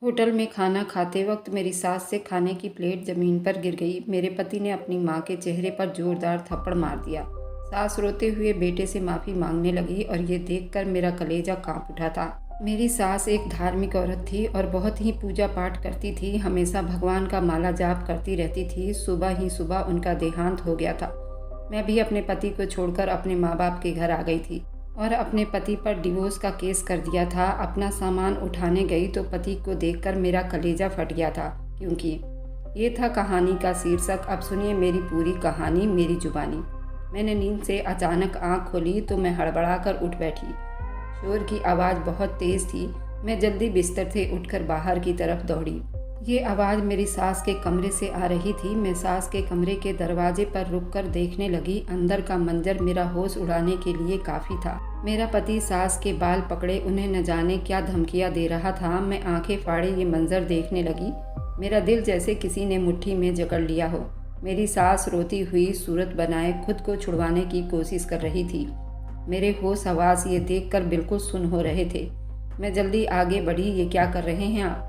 Hotel में खाना खाते वक्त मेरी सास से खाने की प्लेट ज़मीन पर गिर गई। मेरे पति ने अपनी माँ के चेहरे पर जोरदार थप्पड़ मार दिया। सास रोते हुए बेटे से माफ़ी मांगने लगी और ये देखकर मेरा कलेजा कांप उठा था। मेरी सास एक धार्मिक औरत थी और बहुत ही पूजा पाठ करती थी। हमेशा भगवान का माला जाप करती रहती थी। सुबह ही सुबह उनका देहांत हो गया था। मैं भी अपने पति को छोड़कर अपने माँ बाप के घर आ गई थी और अपने पति पर डिवोर्स का केस कर दिया था। अपना सामान उठाने गई तो पति को देखकर मेरा कलेजा फट गया था, क्योंकि ये था कहानी का शीर्षक। अब सुनिए मेरी पूरी कहानी मेरी जुबानी। मैंने नींद से अचानक आंख खोली तो मैं हड़बड़ाकर उठ बैठी। शोर की आवाज़ बहुत तेज़ थी। मैं जल्दी बिस्तर से उठकर बाहर की तरफ दौड़ी। ये आवाज़ मेरी सास के कमरे से आ रही थी। मैं सास के कमरे के दरवाजे पर रुककर देखने लगी। अंदर का मंजर मेरा होश उड़ाने के लिए काफ़ी था। मेरा पति सास के बाल पकड़े उन्हें न जाने क्या धमकियाँ दे रहा था। मैं आंखें फाड़े ये मंजर देखने लगी। मेरा दिल जैसे किसी ने मुट्ठी में जकड़ लिया हो। मेरी सास रोती हुई सूरत बनाए खुद को छुड़वाने की कोशिश कर रही थी। मेरे होश हवास ये देखकर बिल्कुल सुन्न हो रहे थे। मैं जल्दी आगे बढ़ी। ये क्या कर रहे हैं आप?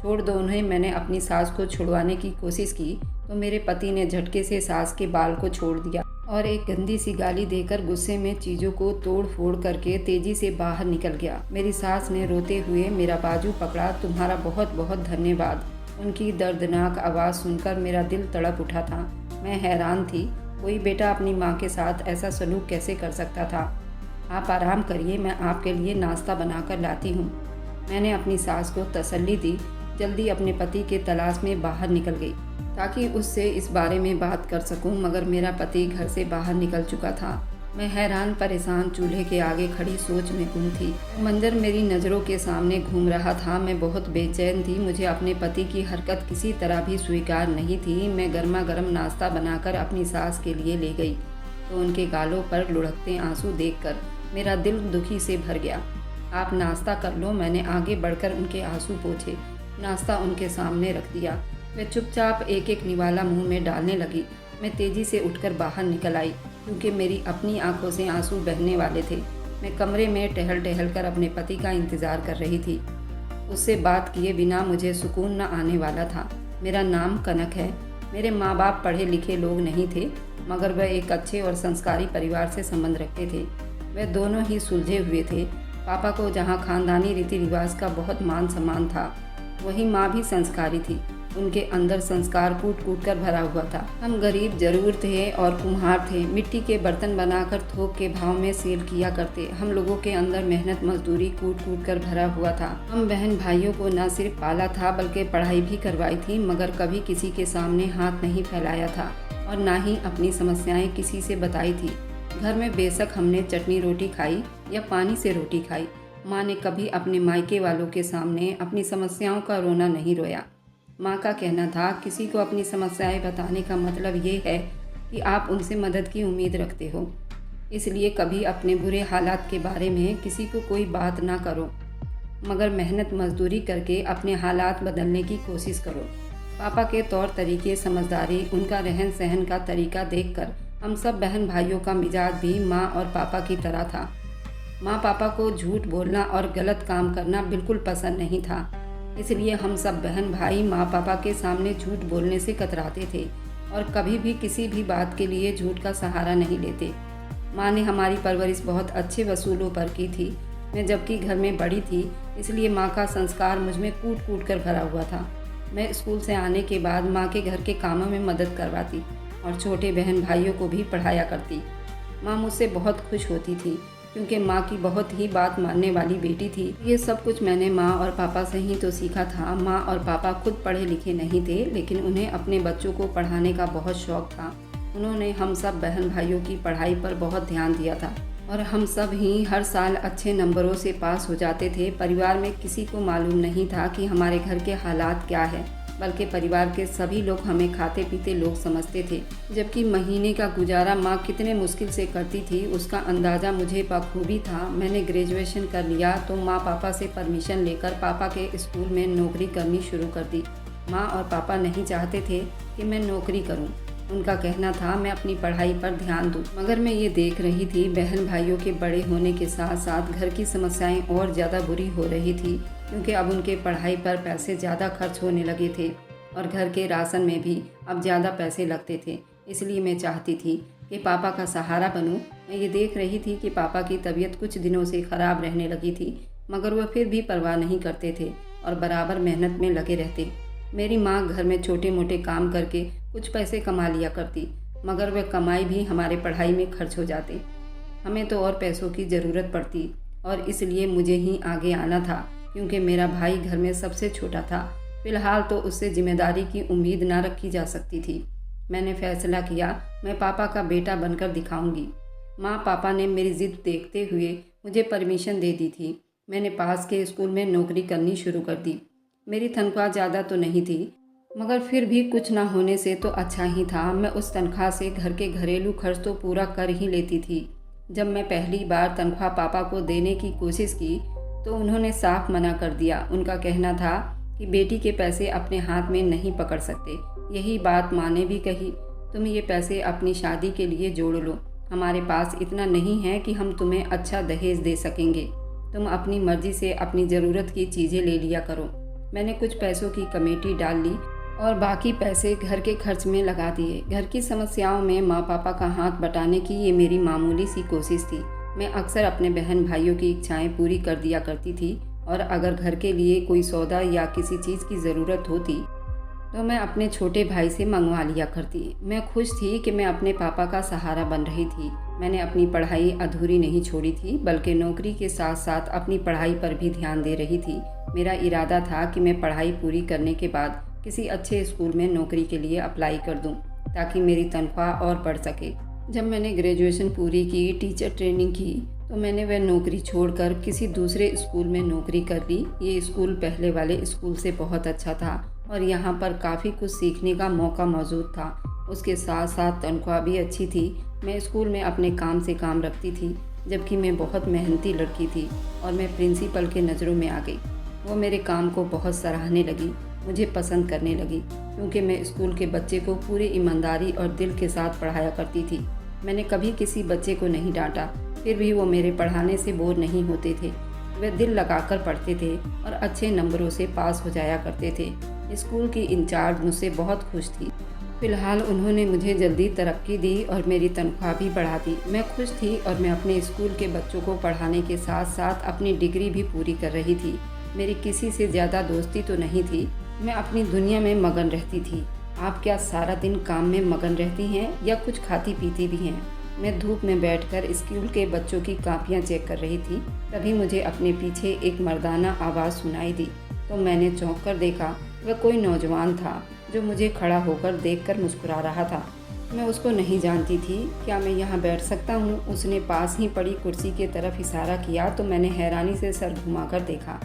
छोड़ दो उन्हें। मैंने अपनी सास को छुड़वाने की कोशिश की तो मेरे पति ने झटके से सास के बाल को छोड़ दिया और एक गंदी सी गाली देकर गुस्से में चीज़ों को तोड़ फोड़ करके तेजी से बाहर निकल गया। मेरी सास ने रोते हुए मेरा बाजू पकड़ा। तुम्हारा बहुत बहुत धन्यवाद। उनकी दर्दनाक आवाज़ सुनकर मेरा दिल तड़प उठा था। मैं हैरान थी। कोई बेटा अपनी माँ के साथ ऐसा सलूक कैसे कर सकता था। आप आराम करिए, मैं आपके लिए नाश्ता बनाकर लाती हूँ। मैंने अपनी सास को तसल्ली दी। जल्दी अपने पति के तलाश में बाहर निकल गई ताकि उससे इस बारे में बात कर सकूं, मगर मेरा पति घर से बाहर निकल चुका था। मैं हैरान परेशान चूल्हे के आगे खड़ी सोच में गुम थी। मंजर मेरी नज़रों के सामने घूम रहा था। मैं बहुत बेचैन थी। मुझे अपने पति की हरकत किसी तरह भी स्वीकार नहीं थी। मैं गर्मा गर्म नाश्ता बनाकर अपनी सास के लिए ले गई तो उनके गालों पर लुढ़कते आंसू देखकर मेरा दिल दुखी से भर गया। आप नाश्ता कर लो। मैंने आगे बढ़कर उनके आंसू पोंछे। नाश्ता उनके सामने रख दिया। वे चुपचाप एक एक निवाला मुंह में डालने लगी। मैं तेज़ी से उठकर बाहर निकल आई क्योंकि मेरी अपनी आंखों से आंसू बहने वाले थे। मैं कमरे में टहल टहल कर अपने पति का इंतज़ार कर रही थी। उससे बात किए बिना मुझे सुकून न आने वाला था। मेरा नाम कनक है। मेरे माँ बाप पढ़े लिखे लोग नहीं थे, मगर वह एक अच्छे और संस्कारी परिवार से संबंध रखते थे। वे दोनों ही सुलझे हुए थे। पापा को जहाँ खानदानी रीति रिवाज का बहुत मान सम्मान था, वही माँ भी संस्कारी थी। उनके अंदर संस्कार कूट कूट कर भरा हुआ था। हम गरीब जरूर थे और कुम्हार थे। मिट्टी के बर्तन बनाकर थोक के भाव में सेल किया करते। हम लोगों के अंदर मेहनत मजदूरी कूट कूट कर भरा हुआ था। हम बहन भाइयों को न सिर्फ पाला था बल्कि पढ़ाई भी करवाई थी, मगर कभी किसी के सामने हाथ नहीं फैलाया था और न ही अपनी समस्याएं किसी से बताई थी। घर में बेशक हमने चटनी रोटी खाई या पानी से रोटी खाई, माँ ने कभी अपने मायके वालों के सामने अपनी समस्याओं का रोना नहीं रोया। माँ का कहना था, किसी को अपनी समस्याएं बताने का मतलब ये है कि आप उनसे मदद की उम्मीद रखते हो, इसलिए कभी अपने बुरे हालात के बारे में किसी को कोई बात ना करो, मगर मेहनत मजदूरी करके अपने हालात बदलने की कोशिश करो। पापा के तौर तरीके, समझदारी, उनका रहन सहन का तरीका देखकर हम सब बहन भाइयों का मिजाज भी माँ और पापा की तरह था। माँ पापा को झूठ बोलना और गलत काम करना बिल्कुल पसंद नहीं था, इसलिए हम सब बहन भाई माँ पापा के सामने झूठ बोलने से कतराते थे और कभी भी किसी भी बात के लिए झूठ का सहारा नहीं लेते। माँ ने हमारी परवरिश बहुत अच्छे वसूलों पर की थी। मैं जबकि घर में बड़ी थी, इसलिए माँ का संस्कार मुझ में कूट कूट कर भरा हुआ था। मैं स्कूल से आने के बाद माँ के घर के कामों में मदद करवाती और छोटे बहन भाइयों को भी पढ़ाया करती। माँ मुझसे बहुत खुश होती थी क्योंकि माँ की बहुत ही बात मानने वाली बेटी थी। ये सब कुछ मैंने माँ और पापा से ही तो सीखा था। माँ और पापा खुद पढ़े लिखे नहीं थे, लेकिन उन्हें अपने बच्चों को पढ़ाने का बहुत शौक था। उन्होंने हम सब बहन भाइयों की पढ़ाई पर बहुत ध्यान दिया था और हम सब ही हर साल अच्छे नंबरों से पास हो जाते थे। परिवार में किसी को मालूम नहीं था कि हमारे घर के हालात क्या है, बल्कि परिवार के सभी लोग हमें खाते पीते लोग समझते थे। जबकि महीने का गुजारा माँ कितने मुश्किल से करती थी, उसका अंदाज़ा मुझे बखूबी था। मैंने ग्रेजुएशन कर लिया तो माँ पापा से परमिशन लेकर पापा के स्कूल में नौकरी करनी शुरू कर दी। माँ और पापा नहीं चाहते थे कि मैं नौकरी करूँ। उनका कहना था मैं अपनी पढ़ाई पर ध्यान दूँ, मगर मैं ये देख रही थी बहन भाइयों के बड़े होने के साथ साथ घर की समस्याएं और ज़्यादा बुरी हो रही थी। क्योंकि अब उनके पढ़ाई पर पैसे ज़्यादा खर्च होने लगे थे और घर के राशन में भी अब ज़्यादा पैसे लगते थे। इसलिए मैं चाहती थी कि पापा का सहारा बनूं। मैं ये देख रही थी कि पापा की तबीयत कुछ दिनों से ख़राब रहने लगी थी, मगर वह फिर भी परवाह नहीं करते थे और बराबर मेहनत में लगे रहते। मेरी माँ घर में छोटे मोटे काम करके कुछ पैसे कमा लिया करती, मगर वह कमाई भी हमारे पढ़ाई में खर्च हो जाते। हमें तो और पैसों की ज़रूरत पड़ती और इसलिए मुझे ही आगे आना था, क्योंकि मेरा भाई घर में सबसे छोटा था। फिलहाल तो उससे जिम्मेदारी की उम्मीद ना रखी जा सकती थी। मैंने फैसला किया मैं पापा का बेटा बनकर दिखाऊंगी। माँ पापा ने मेरी ज़िद देखते हुए मुझे परमिशन दे दी थी। मैंने पास के स्कूल में नौकरी करनी शुरू कर दी। मेरी तनख्वाह ज़्यादा तो नहीं थी, मगर फिर भी कुछ ना होने से तो अच्छा ही था। मैं उस तनख्वाह से घर के घरेलू खर्च तो पूरा कर ही लेती थी। जब मैं पहली बार तनख्वाह पापा को देने की कोशिश की तो उन्होंने साफ मना कर दिया। उनका कहना था कि बेटी के पैसे अपने हाथ में नहीं पकड़ सकते। यही बात माँ ने भी कही, तुम ये पैसे अपनी शादी के लिए जोड़ लो। हमारे पास इतना नहीं है कि हम तुम्हें अच्छा दहेज दे सकेंगे। तुम अपनी मर्जी से अपनी ज़रूरत की चीज़ें ले लिया करो। मैंने कुछ पैसों की कमेटी डाल ली और बाकी पैसे घर के खर्च में लगा दिए। घर की समस्याओं में माँ पापा का हाथ बटाने की ये मेरी मामूली सी कोशिश थी। मैं अक्सर अपने बहन भाइयों की इच्छाएं पूरी कर दिया करती थी और अगर घर के लिए कोई सौदा या किसी चीज़ की ज़रूरत होती तो मैं अपने छोटे भाई से मंगवा लिया करती। मैं खुश थी कि मैं अपने पापा का सहारा बन रही थी। मैंने अपनी पढ़ाई अधूरी नहीं छोड़ी थी, बल्कि नौकरी के साथ साथ अपनी पढ़ाई पर भी ध्यान दे रही थी। मेरा इरादा था कि मैं पढ़ाई पूरी करने के बाद किसी अच्छे स्कूल में नौकरी के लिए अप्लाई कर दूं, ताकि मेरी तनख्वाह और बढ़ सके। जब मैंने ग्रेजुएशन पूरी की, टीचर ट्रेनिंग की, तो मैंने वह नौकरी छोड़कर किसी दूसरे स्कूल में नौकरी कर ली। ये स्कूल पहले वाले स्कूल से बहुत अच्छा था और यहाँ पर काफ़ी कुछ सीखने का मौका मौजूद था। उसके साथ साथ तनख्वाह भी अच्छी थी। मैं स्कूल में अपने काम से काम रखती थी, जबकि मैं बहुत मेहनती लड़की थी और मैं प्रिंसिपल के नज़रों में आ गई। वो मेरे काम को बहुत सराहने लगी, मुझे पसंद करने लगी, क्योंकि मैं स्कूल के बच्चे को पूरी ईमानदारी और दिल के साथ पढ़ाया करती थी। मैंने कभी किसी बच्चे को नहीं डांटा, फिर भी वो मेरे पढ़ाने से बोर नहीं होते थे। वे दिल लगाकर पढ़ते थे और अच्छे नंबरों से पास हो जाया करते थे। स्कूल की इंचार्ज मुझसे बहुत खुश थी। फिलहाल उन्होंने मुझे जल्दी तरक्की दी और मेरी तनख्वाह भी बढ़ा दी। मैं खुश थी और मैं अपने स्कूल के बच्चों को पढ़ाने के साथ साथ अपनी डिग्री भी पूरी कर रही थी। मेरी किसी से ज़्यादा दोस्ती तो नहीं थी। मैं अपनी दुनिया में मगन रहती थी। आप क्या सारा दिन काम में मगन रहती हैं या कुछ खाती पीती भी हैं? मैं धूप में बैठकर स्कूल के बच्चों की कापियाँ चेक कर रही थी। तभी मुझे अपने पीछे एक मर्दाना आवाज़ सुनाई दी, तो मैंने चौंक कर देखा। वह कोई नौजवान था जो मुझे खड़ा होकर देखकर मुस्कुरा रहा था। मैं उसको नहीं जानती थी। क्या मैं यहाँ बैठ सकता हूँ? उसने पास ही पड़ी कुर्सी की तरफ इशारा किया तो मैंने हैरानी से सर घुमाकर देखा।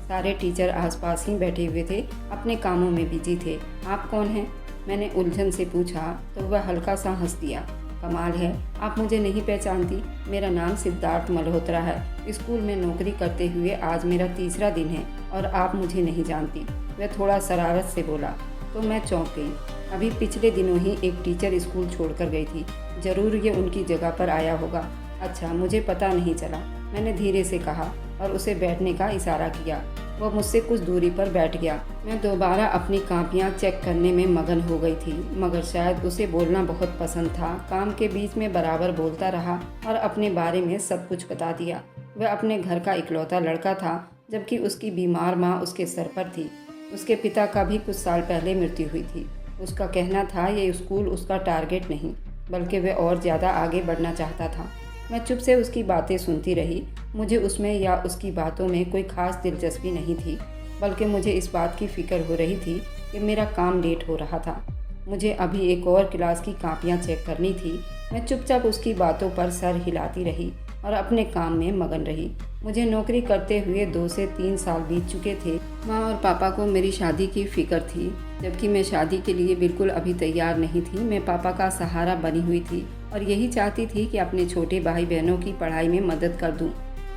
सारे टीचर आसपास ही बैठे हुए थे, अपने कामों में बिजी थे। आप कौन हैं? मैंने उलझन से पूछा तो वह हल्का सा हंस दिया। कमाल है, आप मुझे नहीं पहचानती। मेरा नाम सिद्धार्थ मल्होत्रा है। स्कूल में नौकरी करते हुए आज मेरा तीसरा दिन है और आप मुझे नहीं जानती। वह थोड़ा शरारत से बोला तो मैं चौंक गई। अभी पिछले दिनों ही एक टीचर स्कूल छोड़कर गई थी। ज़रूर ये उनकी जगह पर आया होगा। अच्छा, मुझे पता नहीं चला, मैंने धीरे से कहा और उसे बैठने का इशारा किया। वह मुझसे कुछ दूरी पर बैठ गया। मैं दोबारा अपनी कापियाँ चेक करने में मगन हो गई थी, मगर शायद उसे बोलना बहुत पसंद था। काम के बीच में बराबर बोलता रहा और अपने बारे में सब कुछ बता दिया। वह अपने घर का इकलौता लड़का था, जबकि उसकी बीमार माँ उसके सर पर थी। उसके पिता का भी कुछ साल पहले मृत्यु हुई थी। उसका कहना था ये स्कूल उसका टारगेट नहीं, बल्कि वह और ज़्यादा आगे बढ़ना चाहता था। मैं चुप से उसकी बातें सुनती रही। मुझे उसमें या उसकी बातों में कोई ख़ास दिलचस्पी नहीं थी, बल्कि मुझे इस बात की फ़िक्र हो रही थी कि मेरा काम लेट हो रहा था। मुझे अभी एक और क्लास की कापियाँ चेक करनी थी। मैं चुपचाप उसकी बातों पर सर हिलाती रही और अपने काम में मगन रही। मुझे नौकरी करते हुए 2 से 3 साल बीत चुके थे। माँ और पापा को मेरी शादी की फ़िक्र थी, जबकि मैं शादी के लिए बिल्कुल अभी तैयार नहीं थी। मैं पापा का सहारा बनी हुई थी और यही चाहती थी कि अपने छोटे भाई बहनों की पढ़ाई में मदद कर दूं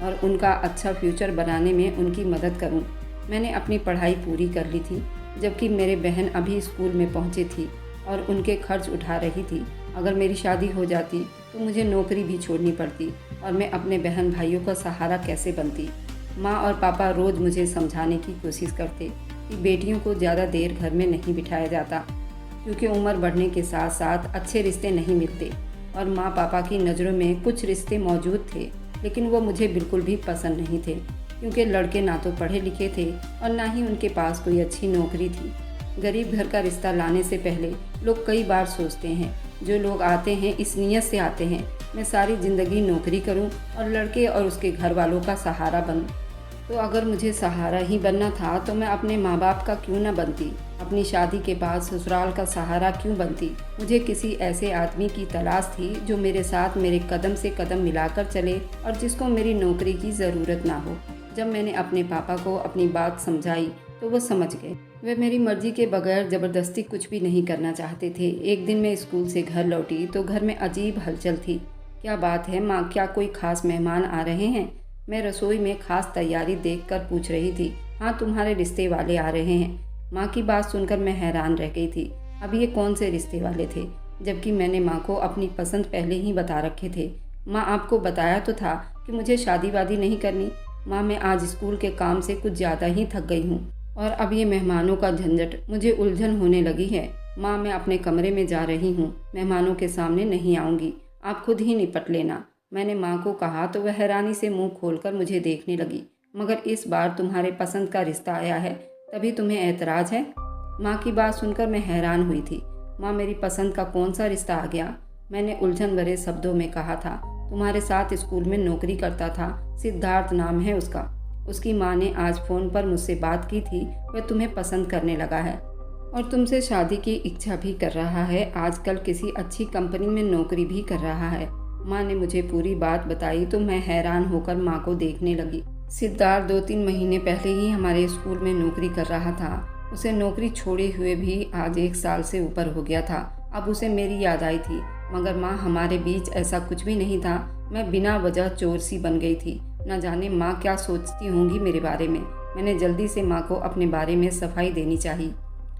और उनका अच्छा फ्यूचर बनाने में उनकी मदद करूं। मैंने अपनी पढ़ाई पूरी कर ली थी, जबकि मेरे बहन अभी स्कूल में पहुंची थी और उनके खर्च उठा रही थी। अगर मेरी शादी हो जाती तो मुझे नौकरी भी छोड़नी पड़ती और मैं अपने बहन भाइयों का सहारा कैसे बनती। माँ और पापा रोज़ मुझे समझाने की कोशिश करते कि बेटियों को ज़्यादा देर घर में नहीं बिठाया जाता, क्योंकि उम्र बढ़ने के साथ साथ अच्छे रिश्ते नहीं मिलते। और माँ पापा की नज़रों में कुछ रिश्ते मौजूद थे, लेकिन वो मुझे बिल्कुल भी पसंद नहीं थे, क्योंकि लड़के ना तो पढ़े लिखे थे और ना ही उनके पास कोई अच्छी नौकरी थी। गरीब घर का रिश्ता लाने से पहले लोग कई बार सोचते हैं, जो लोग आते हैं इस नीयत से आते हैं मैं सारी ज़िंदगी नौकरी करूं और लड़के और उसके घर वालों का सहारा बनूं। तो अगर मुझे सहारा ही बनना था तो मैं अपने माँ बाप का क्यों न बनती, अपनी शादी के बाद ससुराल का सहारा क्यों बनती। मुझे किसी ऐसे आदमी की तलाश थी जो मेरे साथ मेरे कदम से कदम मिलाकर चले और जिसको मेरी नौकरी की ज़रूरत ना हो। जब मैंने अपने पापा को अपनी बात समझाई तो वो समझ गए। वे मेरी मर्जी के बगैर ज़बरदस्ती कुछ भी नहीं करना चाहते थे। एक दिन मैं स्कूल से घर लौटी तो घर में अजीब हलचल थी। क्या बात है माँ, क्या कोई ख़ास मेहमान आ रहे हैं? मैं रसोई में खास तैयारी देखकर पूछ रही थी। हाँ, तुम्हारे रिश्ते वाले आ रहे हैं। माँ की बात सुनकर मैं हैरान रह गई थी। अब ये कौन से रिश्ते वाले थे, जबकि मैंने माँ को अपनी पसंद पहले ही बता रखे थे। माँ, आपको बताया तो था कि मुझे शादी वादी नहीं करनी। माँ, मैं आज स्कूल के काम से कुछ ज़्यादा ही थक गई हूँ और अब ये मेहमानों का झंझट मुझे उलझन होने लगी है। माँ, मैं अपने कमरे में जा रही हूँ, मेहमानों के सामने नहीं आऊँगी, आप खुद ही निपट लेना। मैंने माँ को कहा तो वह हैरानी से मुंह खोलकर मुझे देखने लगी। मगर इस बार तुम्हारे पसंद का रिश्ता आया है, तभी तुम्हें ऐतराज़ है? माँ की बात सुनकर मैं हैरान हुई थी। माँ, मेरी पसंद का कौन सा रिश्ता आ गया? मैंने उलझन भरे शब्दों में कहा था। तुम्हारे साथ स्कूल में नौकरी करता था, सिद्धार्थ नाम है उसका। उसकी माँ ने आज फ़ोन पर मुझसे बात की थी, वह तुम्हें पसंद करने लगा है और तुमसे शादी की इच्छा भी कर रहा है। आजकल किसी अच्छी कंपनी में नौकरी भी कर रहा है। माँ ने मुझे पूरी बात बताई तो मैं हैरान होकर माँ को देखने लगी। सिद्धार्थ 2-3 महीने पहले ही हमारे स्कूल में नौकरी कर रहा था। उसे नौकरी छोड़े हुए भी आज 1 साल से ऊपर हो गया था। अब उसे मेरी याद आई थी। मगर माँ, हमारे बीच ऐसा कुछ भी नहीं था। मैं बिना वजह चोर सी बन गई थी। न जाने माँ क्या सोचती होंगी मेरे बारे में। मैंने जल्दी से माँ को अपने बारे में सफाई देनी चाहिए।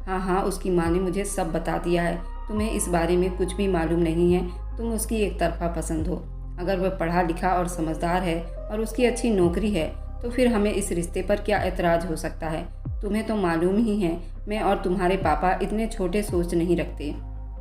हाँ, उसकी माँ ने मुझे सब बता दिया है। तुम्हें इस बारे में कुछ भी मालूम नहीं है। तुम उसकी एक तरफा पसंद हो। अगर वह पढ़ा लिखा और समझदार है और उसकी अच्छी नौकरी है तो फिर हमें इस रिश्ते पर क्या ऐतराज़ हो सकता है। तुम्हें तो मालूम ही है मैं और तुम्हारे पापा इतने छोटे सोच नहीं रखते,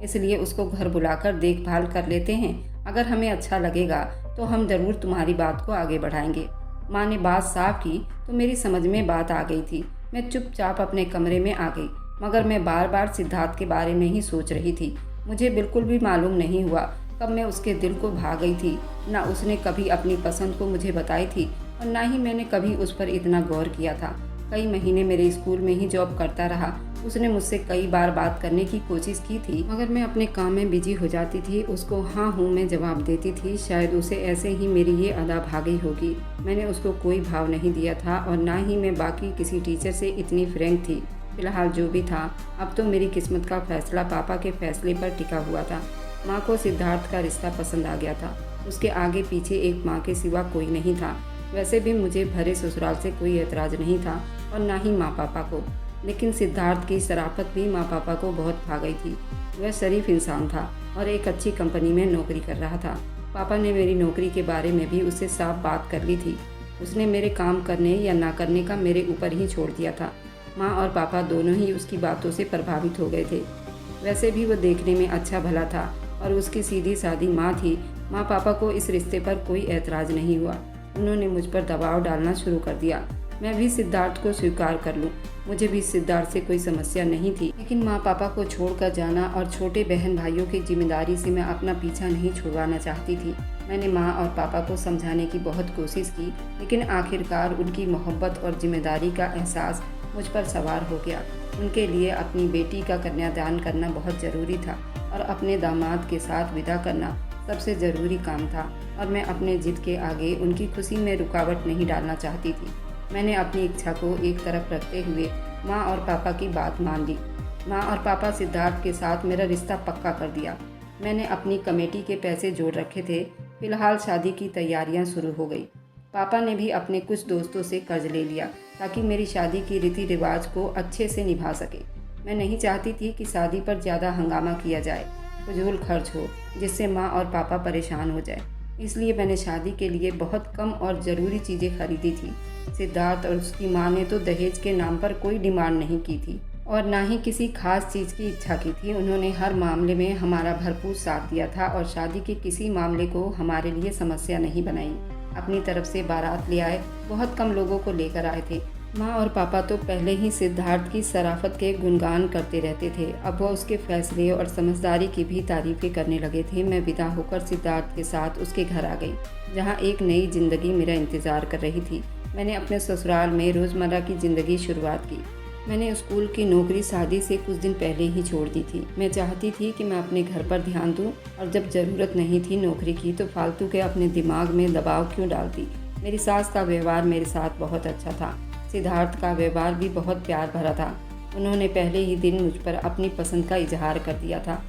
इसलिए उसको घर बुलाकर देखभाल कर लेते हैं। अगर हमें अच्छा लगेगा तो हम ज़रूर तुम्हारी बात को आगे बढ़ाएंगे। माँ ने बात साफ की तो मेरी समझ में बात आ गई थी। मैं चुपचाप अपने कमरे में आ गई, मगर मैं बार बार सिद्धार्थ के बारे में ही सोच रही थी। मुझे बिल्कुल भी मालूम नहीं हुआ कब मैं उसके दिल को भा गई थी। ना उसने कभी अपनी पसंद को मुझे बताई थी और ना ही मैंने कभी उस पर इतना गौर किया था। कई महीने मेरे स्कूल में ही जॉब करता रहा। उसने मुझसे कई बार बात करने की कोशिश की थी, मगर मैं अपने काम में बिजी हो जाती थी। उसको हाँ हूँ मैं जवाब देती थी। शायद उसे ऐसे ही मेरी ये अदा भा गई होगी। मैंने उसको कोई भाव नहीं दिया था और ना ही मैं बाकी किसी टीचर से इतनी फ्रैंक थी। फिलहाल जो भी था, अब तो मेरी किस्मत का फैसला पापा के फैसले पर टिका हुआ था। माँ को सिद्धार्थ का रिश्ता पसंद आ गया था। उसके आगे पीछे एक माँ के सिवा कोई नहीं था। वैसे भी मुझे भरे ससुराल से कोई एतराज़ नहीं था और ना ही माँ पापा को, लेकिन सिद्धार्थ की शराफत भी माँ पापा को बहुत भा गई थी। वह शरीफ इंसान था और एक अच्छी कंपनी में नौकरी कर रहा था। पापा ने मेरी नौकरी के बारे में भी उससे साफ बात कर ली थी। उसने मेरे काम करने या ना करने का मेरे ऊपर ही छोड़ दिया था। माँ और पापा दोनों ही उसकी बातों से प्रभावित हो गए थे। वैसे भी वो देखने में अच्छा भला था और उसकी सीधी सादी माँ थी। माँ पापा को इस रिश्ते पर कोई ऐतराज़ नहीं हुआ। उन्होंने मुझ पर दबाव डालना शुरू कर दिया मैं भी सिद्धार्थ को स्वीकार कर लूं। मुझे भी सिद्धार्थ से कोई समस्या नहीं थी, लेकिन माँ पापा को छोड़कर जाना और छोटे बहन भाइयों की जिम्मेदारी से मैं अपना पीछा नहीं छुड़वाना चाहती थी। मैंने माँ और पापा को समझाने की बहुत कोशिश की, लेकिन आखिरकार उनकी मोहब्बत और जिम्मेदारी का एहसास मुझ पर सवार हो गया। उनके लिए अपनी बेटी का कन्यादान करना बहुत ज़रूरी था और अपने दामाद के साथ विदा करना सबसे ज़रूरी काम था और मैं अपने जिद के आगे उनकी खुशी में रुकावट नहीं डालना चाहती थी। मैंने अपनी इच्छा को एक तरफ रखते हुए माँ और पापा की बात मान ली। माँ और पापा सिद्धार्थ के साथ मेरा रिश्ता पक्का कर दिया। मैंने अपनी कमेटी के पैसे जोड़ रखे थे। फिलहाल शादी की तैयारियां शुरू हो गई। पापा ने भी अपने कुछ दोस्तों से कर्ज ले लिया ताकि मेरी शादी की रीति रिवाज को अच्छे से निभा सके। मैं नहीं चाहती थी कि शादी पर ज़्यादा हंगामा किया जाए, फजूल खर्च हो जिससे माँ और पापा परेशान हो जाए। इसलिए मैंने शादी के लिए बहुत कम और ज़रूरी चीज़ें खरीदी थी। सिद्धार्थ और उसकी माँ ने तो दहेज के नाम पर कोई डिमांड नहीं की थी और ना ही किसी खास चीज़ की इच्छा की थी। उन्होंने हर मामले में हमारा भरपूर साथ दिया था और शादी के किसी मामले को हमारे लिए समस्या नहीं बनाई। अपनी तरफ से बारात ले आए, बहुत कम लोगों को लेकर आए थे। माँ और पापा तो पहले ही सिद्धार्थ की शराफत के गुणगान करते रहते थे, अब वह उसके फैसले और समझदारी की भी तारीफ़ें करने लगे थे। मैं विदा होकर सिद्धार्थ के साथ उसके घर आ गई, जहाँ एक नई जिंदगी मेरा इंतज़ार कर रही थी। मैंने अपने ससुराल में रोज़मर्रा की ज़िंदगी शुरुआत की। मैंने स्कूल की नौकरी शादी से कुछ दिन पहले ही छोड़ दी थी। मैं चाहती थी कि मैं अपने घर पर ध्यान दूं और जब ज़रूरत नहीं थी नौकरी की तो फालतू के अपने दिमाग में दबाव क्यों डालती। मेरी सास का व्यवहार मेरे साथ बहुत अच्छा था। सिद्धार्थ का व्यवहार भी बहुत प्यार भरा था। उन्होंने पहले ही दिन मुझ पर अपनी पसंद का इजहार कर दिया था।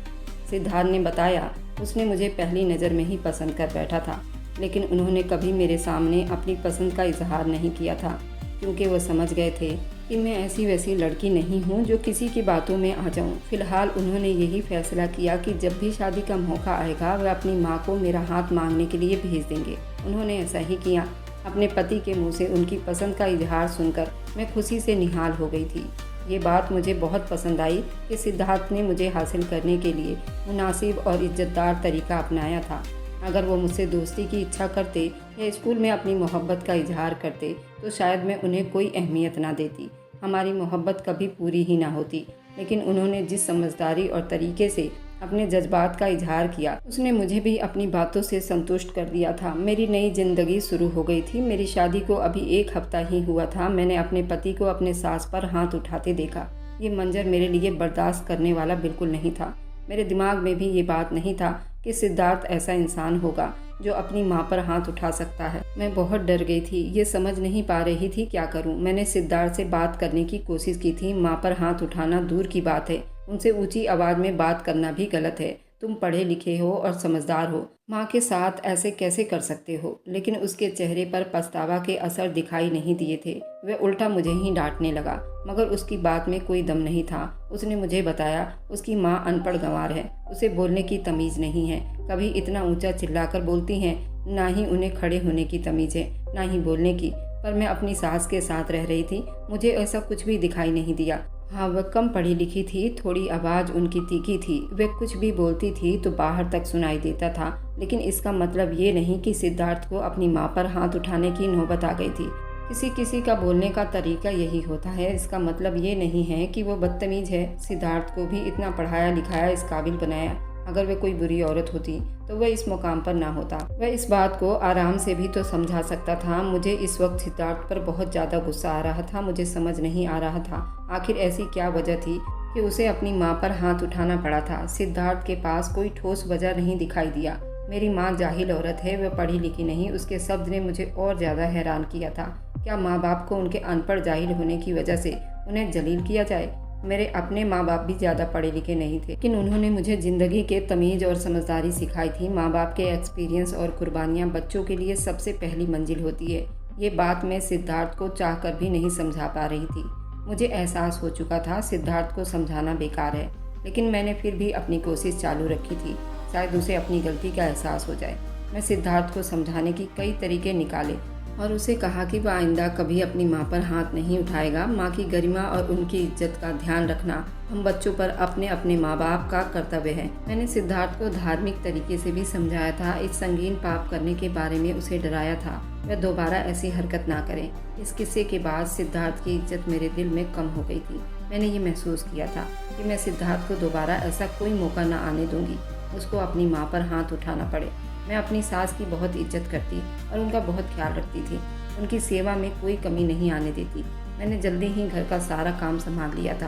सिद्धार्थ ने बताया उसने मुझे पहली नज़र में ही पसंद कर बैठा था, लेकिन उन्होंने कभी मेरे सामने अपनी पसंद का इजहार नहीं किया था, क्योंकि वो समझ गए थे कि मैं ऐसी वैसी लड़की नहीं हूँ जो किसी की बातों में आ जाऊँ। फिलहाल उन्होंने यही फैसला किया कि जब भी शादी का मौका आएगा वह अपनी माँ को मेरा हाथ मांगने के लिए भेज देंगे। उन्होंने ऐसा ही किया। अपने पति के मुंह से उनकी पसंद का इजहार सुनकर मैं खुशी से निहाल हो गई थी। ये बात मुझे बहुत पसंद आई कि सिद्धार्थ ने मुझे हासिल करने के लिए मुनासिब और इज्जतदार तरीका अपनाया था। अगर वो मुझसे दोस्ती की इच्छा करते या स्कूल में अपनी मोहब्बत का इजहार करते तो शायद मैं उन्हें कोई अहमियत ना देती, हमारी मोहब्बत कभी पूरी ही ना होती। लेकिन उन्होंने जिस समझदारी और तरीके से अपने जज्बात का इजहार किया उसने मुझे भी अपनी बातों से संतुष्ट कर दिया था। मेरी नई जिंदगी शुरू हो गई थी। मेरी शादी को अभी 1 हफ्ता ही हुआ था। मैंने अपने पति को अपने सास पर हाथ उठाते देखा। ये मंजर मेरे लिए बर्दाश्त करने वाला बिल्कुल नहीं था। मेरे दिमाग में भी ये बात नहीं था कि सिद्धार्थ ऐसा इंसान होगा जो अपनी माँ पर हाथ उठा सकता है। मैं बहुत डर गई थी, ये समझ नहीं पा रही थी क्या करूँ। मैंने सिद्धार्थ से बात करने की कोशिश की थी। माँ पर हाथ उठाना दूर की बात है, उनसे ऊंची आवाज़ में बात करना भी गलत है। तुम पढ़े लिखे हो और समझदार हो, माँ के साथ ऐसे कैसे कर सकते हो। लेकिन उसके चेहरे पर पछतावा के असर दिखाई नहीं दिए थे। वह उल्टा मुझे ही डांटने लगा, मगर उसकी बात में कोई दम नहीं था। उसने मुझे बताया उसकी माँ अनपढ़ गंवार है, उसे बोलने की तमीज़ नहीं है। कभी इतना ऊंचा चिल्लाकर बोलती हैं, ना ही उन्हें खड़े होने की तमीज़ है, ना ही बोलने की। पर मैं अपनी सास के साथ रह रही थी, मुझे ऐसा कुछ भी दिखाई नहीं दिया। हाँ, वह कम पढ़ी लिखी थी, थोड़ी आवाज़ उनकी तीखी थी। वह कुछ भी बोलती थी तो बाहर तक सुनाई देता था। लेकिन इसका मतलब ये नहीं कि सिद्धार्थ को अपनी माँ पर हाथ उठाने की नौबत आ गई थी। किसी किसी का बोलने का तरीका यही होता है। इसका मतलब ये नहीं है कि वो बदतमीज है। सिद्धार्थ को भी इतना पढ़ाया लिखाया, इस काबिल बनाया। अगर वह कोई बुरी औरत होती तो वह इस मुकाम पर ना होता। वह इस बात को आराम से भी तो समझा सकता था। मुझे इस वक्त सिद्धार्थ पर बहुत ज़्यादा गुस्सा आ रहा था। मुझे समझ नहीं आ रहा था आखिर ऐसी क्या वजह थी कि उसे अपनी माँ पर हाथ उठाना पड़ा था। सिद्धार्थ के पास कोई ठोस वजह नहीं दिखाई दिया। मेरी माँ जाहिल औरत है, वह पढ़ी लिखी नहीं। उसके शब्द ने मुझे और ज़्यादा हैरान किया था। क्या माँ बाप को उनके अनपढ़ जाहिल होने की वजह से उन्हें जलील किया जाए? मेरे अपने माँ बाप भी ज़्यादा पढ़े लिखे नहीं थे, लेकिन उन्होंने मुझे ज़िंदगी के तमीज़ और समझदारी सिखाई थी। माँ बाप के एक्सपीरियंस और कुर्बानियाँ बच्चों के लिए सबसे पहली मंजिल होती है। ये बात मैं सिद्धार्थ को चाहकर भी नहीं समझा पा रही थी। मुझे एहसास हो चुका था सिद्धार्थ को समझाना बेकार है, लेकिन मैंने फिर भी अपनी कोशिश चालू रखी थी। शायद उसे अपनी गलती का एहसास हो जाए। मैं सिद्धार्थ को समझाने की कई तरीके निकाले और उसे कहा कि वह आइंदा कभी अपनी माँ पर हाथ नहीं उठाएगा। माँ की गरिमा और उनकी इज्जत का ध्यान रखना हम बच्चों पर अपने अपने माँ बाप का कर्तव्य है। मैंने सिद्धार्थ को धार्मिक तरीके से भी समझाया था। इस संगीन पाप करने के बारे में उसे डराया था, वह दोबारा ऐसी हरकत ना करे। इस किस्से के बाद सिद्धार्थ की इज्जत मेरे दिल में कम हो गई थी। मैंने ये महसूस किया था कि मैं सिद्धार्थ को दोबारा ऐसा कोई मौका न आने दूंगी, उसको अपनी माँ पर हाथ उठाना पड़े। मैं अपनी सास की बहुत इज्जत करती और उनका बहुत ख्याल रखती थी। उनकी सेवा में कोई कमी नहीं आने देती। मैंने जल्दी ही घर का सारा काम संभाल लिया था।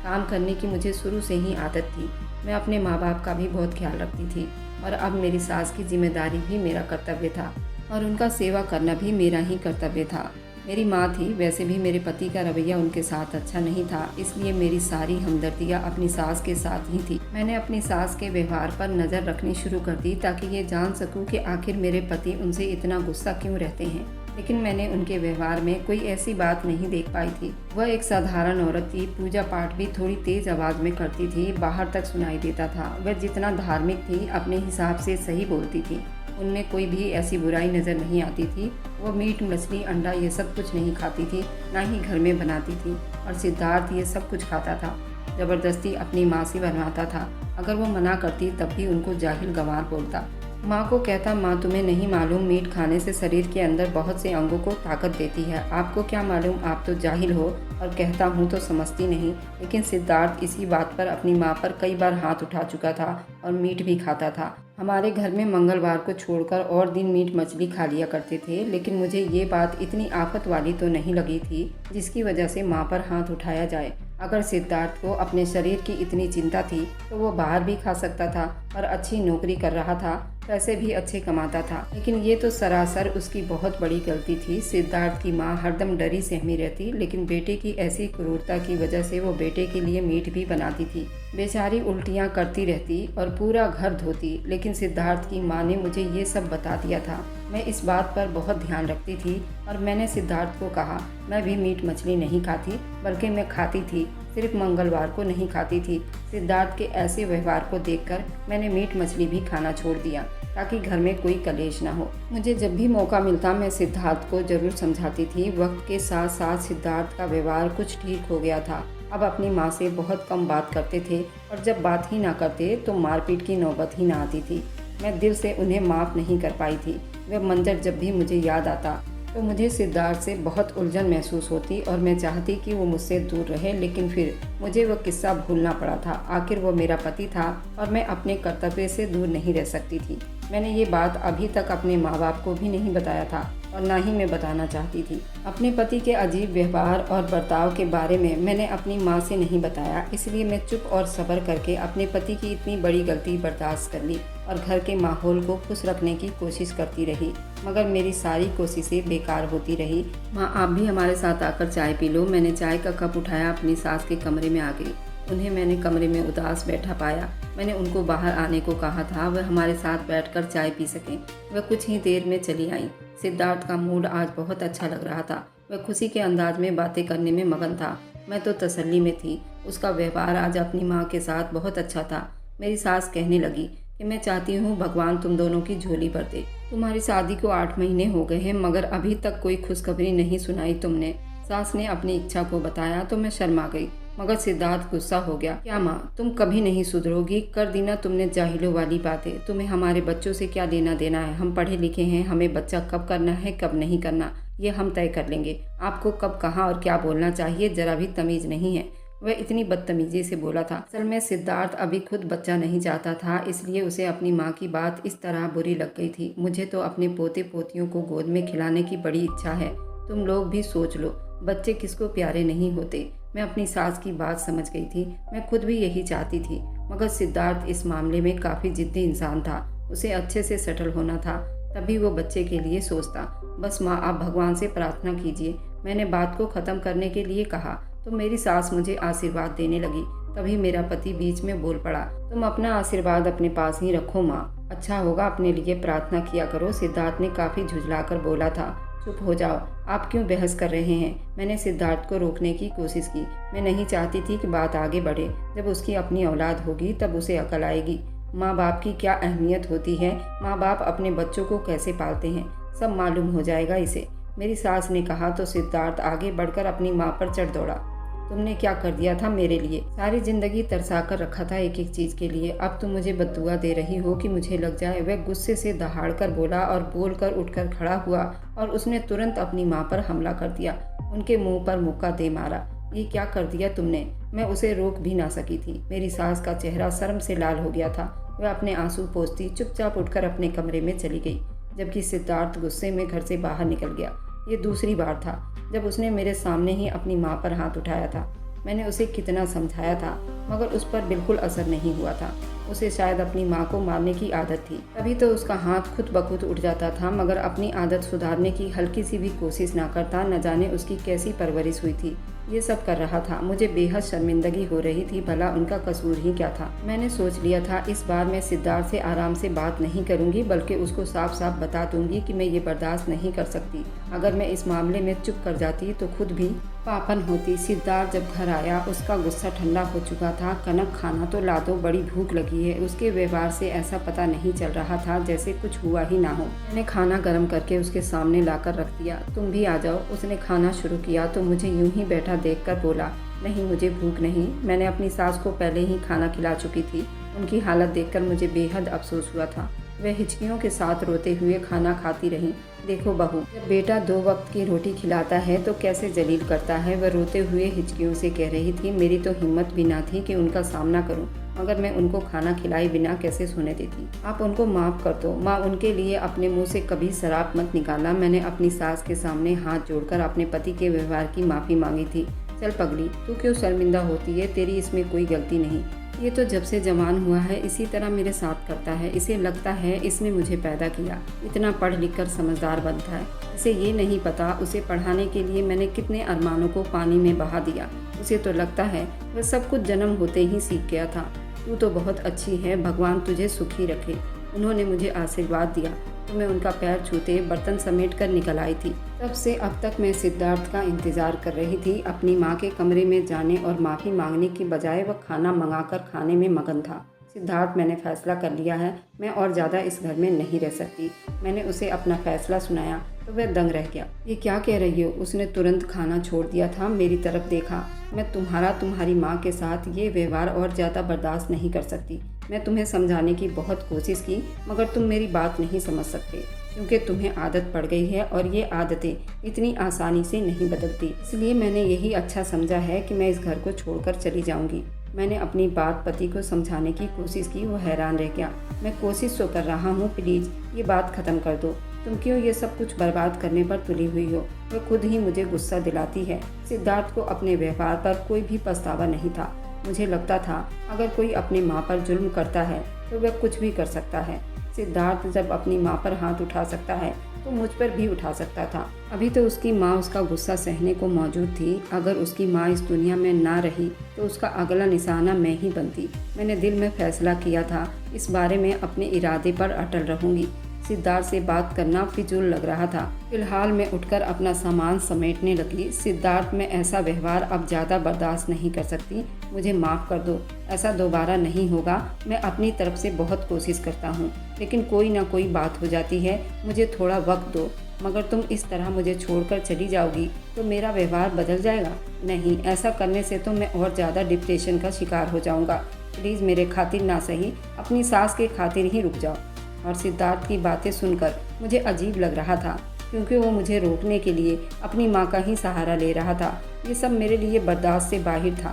काम करने की मुझे शुरू से ही आदत थी। मैं अपने माँ बाप का भी बहुत ख्याल रखती थी और अब मेरी सास की जिम्मेदारी भी मेरा कर्तव्य था और उनका सेवा करना भी मेरा ही कर्तव्य था। मेरी माँ थी, वैसे भी मेरे पति का रवैया उनके साथ अच्छा नहीं था, इसलिए मेरी सारी हमदर्दियाँ अपनी सास के साथ ही थी। मैंने अपनी सास के व्यवहार पर नज़र रखनी शुरू कर दी ताकि ये जान सकूं कि आखिर मेरे पति उनसे इतना गुस्सा क्यों रहते हैं। लेकिन मैंने उनके व्यवहार में कोई ऐसी बात नहीं देख पाई थी। वह एक साधारण औरत थी। पूजा पाठ भी थोड़ी तेज आवाज़ में करती थी, बाहर तक सुनाई देता था। वह जितना धार्मिक थी अपने हिसाब से सही बोलती थी। उनमें कोई भी ऐसी बुराई नज़र नहीं आती थी। वो मीट, मछली, अंडा ये सब कुछ नहीं खाती थी, ना ही घर में बनाती थी। और सिद्धार्थ ये सब कुछ खाता था, ज़बरदस्ती अपनी माँ से बनवाता था। अगर वो मना करती तब भी उनको जाहिल गंवार बोलता। माँ को कहता, माँ तुम्हें नहीं मालूम मीट खाने से शरीर के अंदर बहुत से अंगों को ताकत देती है, आपको क्या मालूम, आप तो जाहिल हो। और कहता हूँ तो समझती नहीं। लेकिन सिद्धार्थ इसी बात पर अपनी माँ पर कई बार हाथ उठा चुका था और मीट भी खाता था। हमारे घर में मंगलवार को छोड़कर और दिन मीट मछली खा लिया करते थे, लेकिन मुझे ये बात इतनी आफत वाली तो नहीं लगी थी जिसकी वजह से माँ पर हाथ उठाया जाए। अगर सिद्धार्थ को अपने शरीर की इतनी चिंता थी तो वो बाहर भी खा सकता था और अच्छी नौकरी कर रहा था, पैसे भी अच्छे कमाता था। लेकिन ये तो सरासर उसकी बहुत बड़ी गलती थी। सिद्धार्थ की माँ हरदम डरी सहमी रहती, लेकिन बेटे की ऐसी क्रूरता की वजह से वो बेटे के लिए मीट भी बनाती थी। बेचारी उल्टियाँ करती रहती और पूरा घर धोती, लेकिन सिद्धार्थ की माँ ने मुझे ये सब बता दिया था। मैं इस बात पर बहुत ध्यान रखती थी और मैंने सिद्धार्थ को कहा, मैं भी मीट मछली नहीं खाती, बल्कि मैं खाती थी, सिर्फ मंगलवार को नहीं खाती थी। सिद्धार्थ के ऐसे व्यवहार को देखकर मैंने मीट मछली भी खाना छोड़ दिया ताकि घर में कोई कलेश ना हो। मुझे जब भी मौका मिलता मैं सिद्धार्थ को जरूर समझाती थी। वक्त के साथ साथ सिद्धार्थ का व्यवहार कुछ ठीक हो गया था। अब अपनी माँ से बहुत कम बात करते थे और जब बात ही ना करते तो मारपीट की नौबत ही ना आती थी। मैं दिल से उन्हें माफ़ नहीं कर पाई थी। वह मंजर जब भी मुझे याद आता तो मुझे सिद्धार्थ से बहुत उलझन महसूस होती और मैं चाहती कि वो मुझसे दूर रहे, लेकिन फिर मुझे वह किस्सा भूलना पड़ा था। आखिर वो मेरा पति था और मैं अपने कर्तव्य से दूर नहीं रह सकती थी। मैंने ये बात अभी तक अपने माँ बाप को भी नहीं बताया था और ना ही मैं बताना चाहती थी। अपने पति के अजीब व्यवहार और बर्ताव के बारे में मैंने अपनी माँ से नहीं बताया, इसलिए मैं चुप और सब्र करके अपने पति की इतनी बड़ी गलती बर्दाश्त कर ली और घर के माहौल को खुश रखने की कोशिश करती रही। मगर मेरी सारी कोशिशें बेकार होती रही। माँ, आप भी हमारे साथ आकर चाय पी लो। मैंने चाय का कप उठाया, अपनी सास के कमरे में आ गई। उन्हें मैंने कमरे में उदास बैठा पाया। मैंने उनको बाहर आने को कहा था, वह हमारे साथ बैठकर चाय पी सकें। वह कुछ ही देर में चली आई। सिद्धार्थ का मूड आज बहुत अच्छा लग रहा था। वह खुशी के अंदाज में बातें करने में मगन था। मैं तो तसल्ली में थी। उसका व्यवहार आज अपनी माँ के साथ बहुत अच्छा था। मेरी सास कहने लगी कि मैं चाहती हूँ भगवान तुम दोनों की झोली भर दे। तुम्हारी शादी को 8 महीने हो गए हैं, मगर अभी तक कोई खुशखबरी नहीं सुनाई तुमने। सास ने अपनी इच्छा को बताया तो मैं शर्मा गई, मगर सिद्धार्थ गुस्सा हो गया। क्या माँ, तुम कभी नहीं सुधरोगी? कर दी ना तुमने जाहिलों वाली बातें। तुम्हें हमारे बच्चों से क्या लेना देना है? हम पढ़े लिखे हैं, हमें बच्चा कब करना है कब नहीं करना ये हम तय कर लेंगे। आपको कब कहाँ और क्या बोलना चाहिए जरा भी तमीज़ नहीं है। वह इतनी बदतमीजी से बोला था। असल में सिद्धार्थ अभी खुद बच्चा नहीं चाहता था, इसलिए उसे अपनी माँ की बात इस तरह बुरी लग गई थी। मुझे तो अपने पोते पोतियों को गोद में खिलाने की बड़ी इच्छा है। तुम लोग भी सोच लो, बच्चे किसको प्यारे नहीं होते। मैं अपनी सास की बात समझ गई थी। मैं खुद भी यही चाहती थी, मगर सिद्धार्थ इस मामले में काफ़ी जिद्दी इंसान था। उसे अच्छे से सेटल होना था, तभी वो बच्चे के लिए सोचता। बस माँ, आप भगवान से प्रार्थना कीजिए। मैंने बात को ख़त्म करने के लिए कहा तो मेरी सास मुझे आशीर्वाद देने लगी। तभी मेरा पति बीच में बोल पड़ा, तुम अपना आशीर्वाद अपने पास ही रखो माँ, अच्छा होगा अपने लिए प्रार्थना किया करो। सिद्धार्थ ने काफ़ी झुंझलाकर बोला था। चुप हो जाओ, आप क्यों बहस कर रहे हैं? मैंने सिद्धार्थ को रोकने की कोशिश की। मैं नहीं चाहती थी कि बात आगे बढ़े। जब उसकी अपनी औलाद होगी तब उसे अकल आएगी। माँ बाप की क्या अहमियत होती है, माँ बाप अपने बच्चों को कैसे पालते हैं, सब मालूम हो जाएगा इसे, मेरी सास ने कहा। तो सिद्धार्थ आगे बढ़कर अपनी माँ पर चढ़ दौड़ा। तुमने क्या कर दिया था मेरे लिए? सारी जिंदगी तरसा कर रखा था एक एक चीज़ के लिए। अब तुम मुझे बद्दुआ दे रही हो कि मुझे लग जाए। वह गुस्से से दहाड़ कर बोला और बोलकर उठकर खड़ा हुआ और उसने तुरंत अपनी माँ पर हमला कर दिया। उनके मुंह पर मुक्का दे मारा। ये क्या कर दिया तुमने? मैं उसे रोक भी ना सकी थी। मेरी सास का चेहरा शर्म से लाल हो गया था। वह अपने आंसू पोंछती चुपचाप उठकर अपने कमरे में चली गई, जबकि सिद्धार्थ गुस्से में घर से बाहर निकल गया। ये दूसरी बार था जब उसने मेरे सामने ही अपनी माँ पर हाथ उठाया था। मैंने उसे कितना समझाया था, मगर उस पर बिल्कुल असर नहीं हुआ था। उसे शायद अपनी माँ को मारने की आदत थी, तभी तो उसका हाथ खुद ब खुद उठ जाता था, मगर अपनी आदत सुधारने की हल्की सी भी कोशिश ना करता। न जाने उसकी कैसी परवरिश हुई थी। ये सब कर रहा था। मुझे बेहद शर्मिंदगी हो रही थी, भला उनका कसूर ही क्या था। मैंने सोच लिया था इस बार मैं सिद्धार्थ से आराम से बात नहीं करूंगी, बल्कि उसको साफ साफ बता दूंगी कि मैं ये बर्दाश्त नहीं कर सकती। अगर मैं इस मामले में चुप कर जाती तो खुद भी पापन होती। सिद्धार्थ जब घर आया उसका गुस्सा ठंडा हो चुका था। कनक, खाना तो ला दो, बड़ी भूख लगी है। उसके व्यवहार से ऐसा पता नहीं चल रहा था जैसे कुछ हुआ ही ना हो। मैंने खाना गर्म करके उसके सामने लाकर रख दिया। तुम भी आ जाओ। उसने खाना शुरू किया तो मुझे यूं ही बैठा देखकर बोला, नहीं मुझे भूख नहीं। मैंने अपनी सास को पहले ही खाना खिला चुकी थी। उनकी हालत देखकर मुझे बेहद अफसोस हुआ था। वह हिचकियों के साथ रोते हुए खाना खाती रही। देखो बहू, जब बेटा 2 वक्त की रोटी खिलाता है तो कैसे जलील करता है। वह रोते हुए हिचकियों से कह रही थी। मेरी तो हिम्मत भी ना थी कि उनका सामना करूं, मगर मैं उनको खाना खिलाए बिना कैसे सोने देती। आप उनको माफ़ कर दो माँ, उनके लिए अपने मुंह से कभी शराब मत निकालना। मैंने अपनी सास के सामने हाथ जोड़कर अपने पति के व्यवहार की माफ़ी मांगी थी। चल पगली, तू क्यों शर्मिंदा होती है, तेरी इसमें कोई गलती नहीं। ये तो जब से जवान हुआ है इसी तरह मेरे साथ करता है। इसे लगता है इसने मुझे पैदा किया, इतना पढ़ लिख कर समझदार बनता है। इसे ये नहीं पता उसे पढ़ाने के लिए मैंने कितने अरमानों को पानी में बहा दिया। उसे तो लगता है वह सब कुछ जन्म होते ही सीख गया था। तू तो बहुत अच्छी है, भगवान तुझे सुखी रखे। उन्होंने मुझे आशीर्वाद दिया तो मैं उनका पैर छूते बर्तन समेट कर निकल आई थी। तब से अब तक मैं सिद्धार्थ का इंतजार कर रही थी। अपनी माँ के कमरे में जाने और माफ़ी मांगने की बजाय वह खाना मंगाकर खाने में मगन था। सिद्धार्थ, मैंने फैसला कर लिया है, मैं और ज़्यादा इस घर में नहीं रह सकती। मैंने उसे अपना फैसला सुनाया तो वह दंग रह गया। ये क्या कह रही हो? उसने तुरंत खाना छोड़ दिया था, मेरी तरफ देखा। मैं तुम्हारी माँ के साथ ये व्यवहार और ज़्यादा बर्दाश्त नहीं कर सकती। मैं तुम्हें समझाने की बहुत कोशिश की, मगर तुम मेरी बात नहीं समझ सकते, क्योंकि तुम्हें आदत पड़ गई है और ये आदतें इतनी आसानी से नहीं बदलती। इसलिए मैंने यही अच्छा समझा है कि मैं इस घर को छोड़कर चली जाऊंगी। मैंने अपनी बात पति को समझाने की कोशिश की, वो हैरान रह गया। मैं कोशिश तो कर रहा हूँ, प्लीज़ ये बात ख़त्म कर दो। तुम क्यों ये सब कुछ बर्बाद करने पर तुली हुई हो? वह खुद ही मुझे गुस्सा दिलाती है। सिद्धार्थ को अपने व्यवहार पर कोई भी पछतावा नहीं था। मुझे लगता था अगर कोई अपनी माँ पर जुल्म करता है तो वह कुछ भी कर सकता है। सिद्धार्थ जब अपनी माँ पर हाथ उठा सकता है तो मुझ पर भी उठा सकता था। अभी तो उसकी माँ उसका गुस्सा सहने को मौजूद थी। अगर उसकी माँ इस दुनिया में ना रही तो उसका अगला निशाना मैं ही बनती। मैंने दिल में फैसला किया था, इस बारे में अपने इरादे पर अटल रहूंगी। सिद्धार्थ से बात करना फिजूल लग रहा था। फिलहाल मैं उठकर अपना सामान समेटने लगी। सिद्धार्थ, मैं ऐसा व्यवहार अब ज़्यादा बर्दाश्त नहीं कर सकती, मुझे माफ़ कर दो। ऐसा दोबारा नहीं होगा। मैं अपनी तरफ से बहुत कोशिश करता हूँ, लेकिन कोई ना कोई बात हो जाती है। मुझे थोड़ा वक्त दो। मगर तुम इस तरह मुझे छोड़कर चली जाओगी तो मेरा व्यवहार बदल जाएगा। नहीं, ऐसा करने से तो मैं और ज़्यादा डिप्रेशन का शिकार हो जाऊँगा। प्लीज़ मेरे खातिर ना सही, अपनी सास के खातिर ही रुक जाओ। और सिद्धार्थ की बातें सुनकर मुझे अजीब लग रहा था, क्योंकि वो मुझे रोकने के लिए अपनी माँ का ही सहारा ले रहा था। ये सब मेरे लिए बर्दाश्त से बाहर था।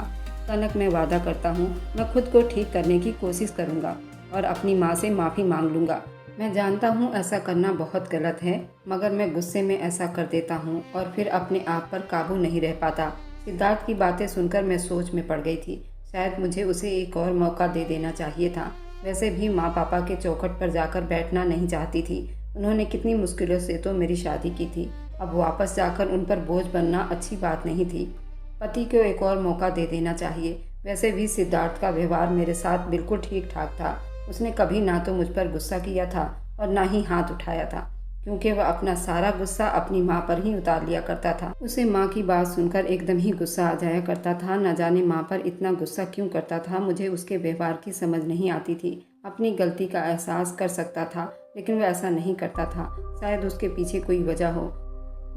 कनक, मैं वादा करता हूँ मैं खुद को ठीक करने की कोशिश करूँगा और अपनी माँ से माफ़ी मांग लूँगा। मैं जानता हूँ ऐसा करना बहुत गलत है, मगर मैं गुस्से में ऐसा कर देता हूँ और फिर अपने आप पर काबू नहीं रह पाता। सिद्धार्थ की बातें सुनकर मैं सोच में पड़ गई थी। शायद मुझे उसे एक और मौका दे देना चाहिए था। वैसे भी माँ पापा के चौखट पर जाकर बैठना नहीं चाहती थी। उन्होंने कितनी मुश्किलों से तो मेरी शादी की थी। अब वापस जाकर उन पर बोझ बनना अच्छी बात नहीं थी। पति को एक और मौका दे देना चाहिए। वैसे भी सिद्धार्थ का व्यवहार मेरे साथ बिल्कुल ठीक ठाक था। उसने कभी ना तो मुझ पर गुस्सा किया था और ना ही हाथ उठाया था, क्योंकि वह अपना सारा गुस्सा अपनी माँ पर ही उतार लिया करता था। उसे माँ की बात सुनकर एकदम ही गुस्सा आ जाया करता था। न जाने माँ पर इतना गुस्सा क्यों करता था। मुझे उसके व्यवहार की समझ नहीं आती थी। अपनी गलती का एहसास कर सकता था, लेकिन वह ऐसा नहीं करता था। शायद उसके पीछे कोई वजह हो।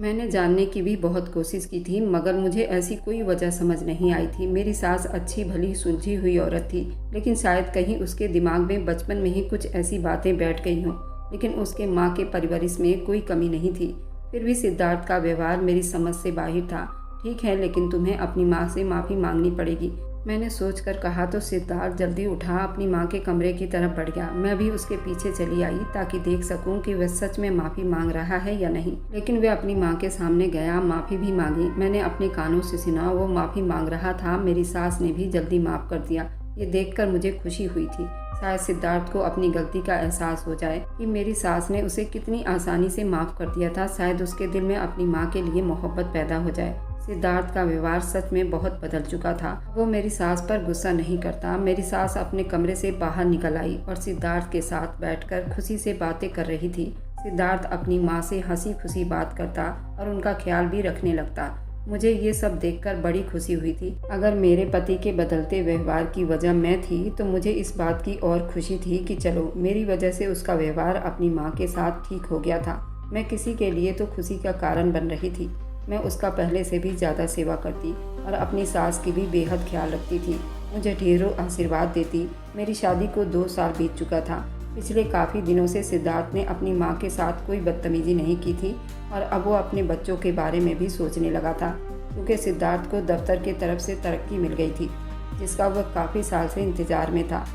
मैंने जानने की भी बहुत कोशिश की थी, मगर मुझे ऐसी कोई वजह समझ नहीं आई थी। मेरी सास अच्छी भली सुलझी हुई औरत थी, लेकिन शायद कहीं उसके दिमाग में बचपन में ही कुछ ऐसी बातें बैठ गई हों। लेकिन उसके माँ के परवरिश में कोई कमी नहीं थी। फिर भी सिद्धार्थ का व्यवहार मेरी समझ से बाहर था। ठीक है, लेकिन तुम्हें अपनी माँ से माफ़ी मांगनी पड़ेगी, मैंने सोचकर कहा तो सिद्धार्थ जल्दी उठा अपनी माँ के कमरे की तरफ बढ़ गया। मैं भी उसके पीछे चली आई ताकि देख सकूं कि वह सच में माफ़ी मांग रहा है या नहीं। लेकिन वह अपनी माँ के सामने गया, माफ़ी भी मांगी। मैंने अपने कानों से सुना वो माफ़ी मांग रहा था। मेरी सास ने भी जल्दी माफ़ कर दिया। ये देखकर मुझे खुशी हुई थी। शायद सिद्धार्थ को अपनी गलती का एहसास हो जाए कि मेरी सास ने उसे कितनी आसानी से माफ़ कर दिया था। शायद उसके दिल में अपनी माँ के लिए मोहब्बत पैदा हो जाए। सिद्धार्थ का व्यवहार सच में बहुत बदल चुका था। वो मेरी सास पर गुस्सा नहीं करता। मेरी सास अपने कमरे से बाहर निकल आई और सिद्धार्थ के साथ बैठकर खुशी से बातें कर रही थी। सिद्धार्थ अपनी माँ से हंसी खुशी बात करता और उनका ख्याल भी रखने लगता। मुझे ये सब देखकर बड़ी खुशी हुई थी। अगर मेरे पति के बदलते व्यवहार की वजह मैं थी तो मुझे इस बात की और खुशी थी कि चलो मेरी वजह से उसका व्यवहार अपनी माँ के साथ ठीक हो गया था। मैं किसी के लिए तो खुशी का कारण बन रही थी। मैं उसका पहले से भी ज़्यादा सेवा करती और अपनी सास की भी बेहद ख्याल रखती थी। मुझे ढेरों आशीर्वाद देती। मेरी शादी को 2 साल बीत चुका था। पिछले काफ़ी दिनों से सिद्धार्थ ने अपनी माँ के साथ कोई बदतमीजी नहीं की थी और अब वो अपने बच्चों के बारे में भी सोचने लगा था, क्योंकि सिद्धार्थ को दफ्तर की तरफ से तरक्की मिल गई थी जिसका वह काफ़ी साल से इंतज़ार में था।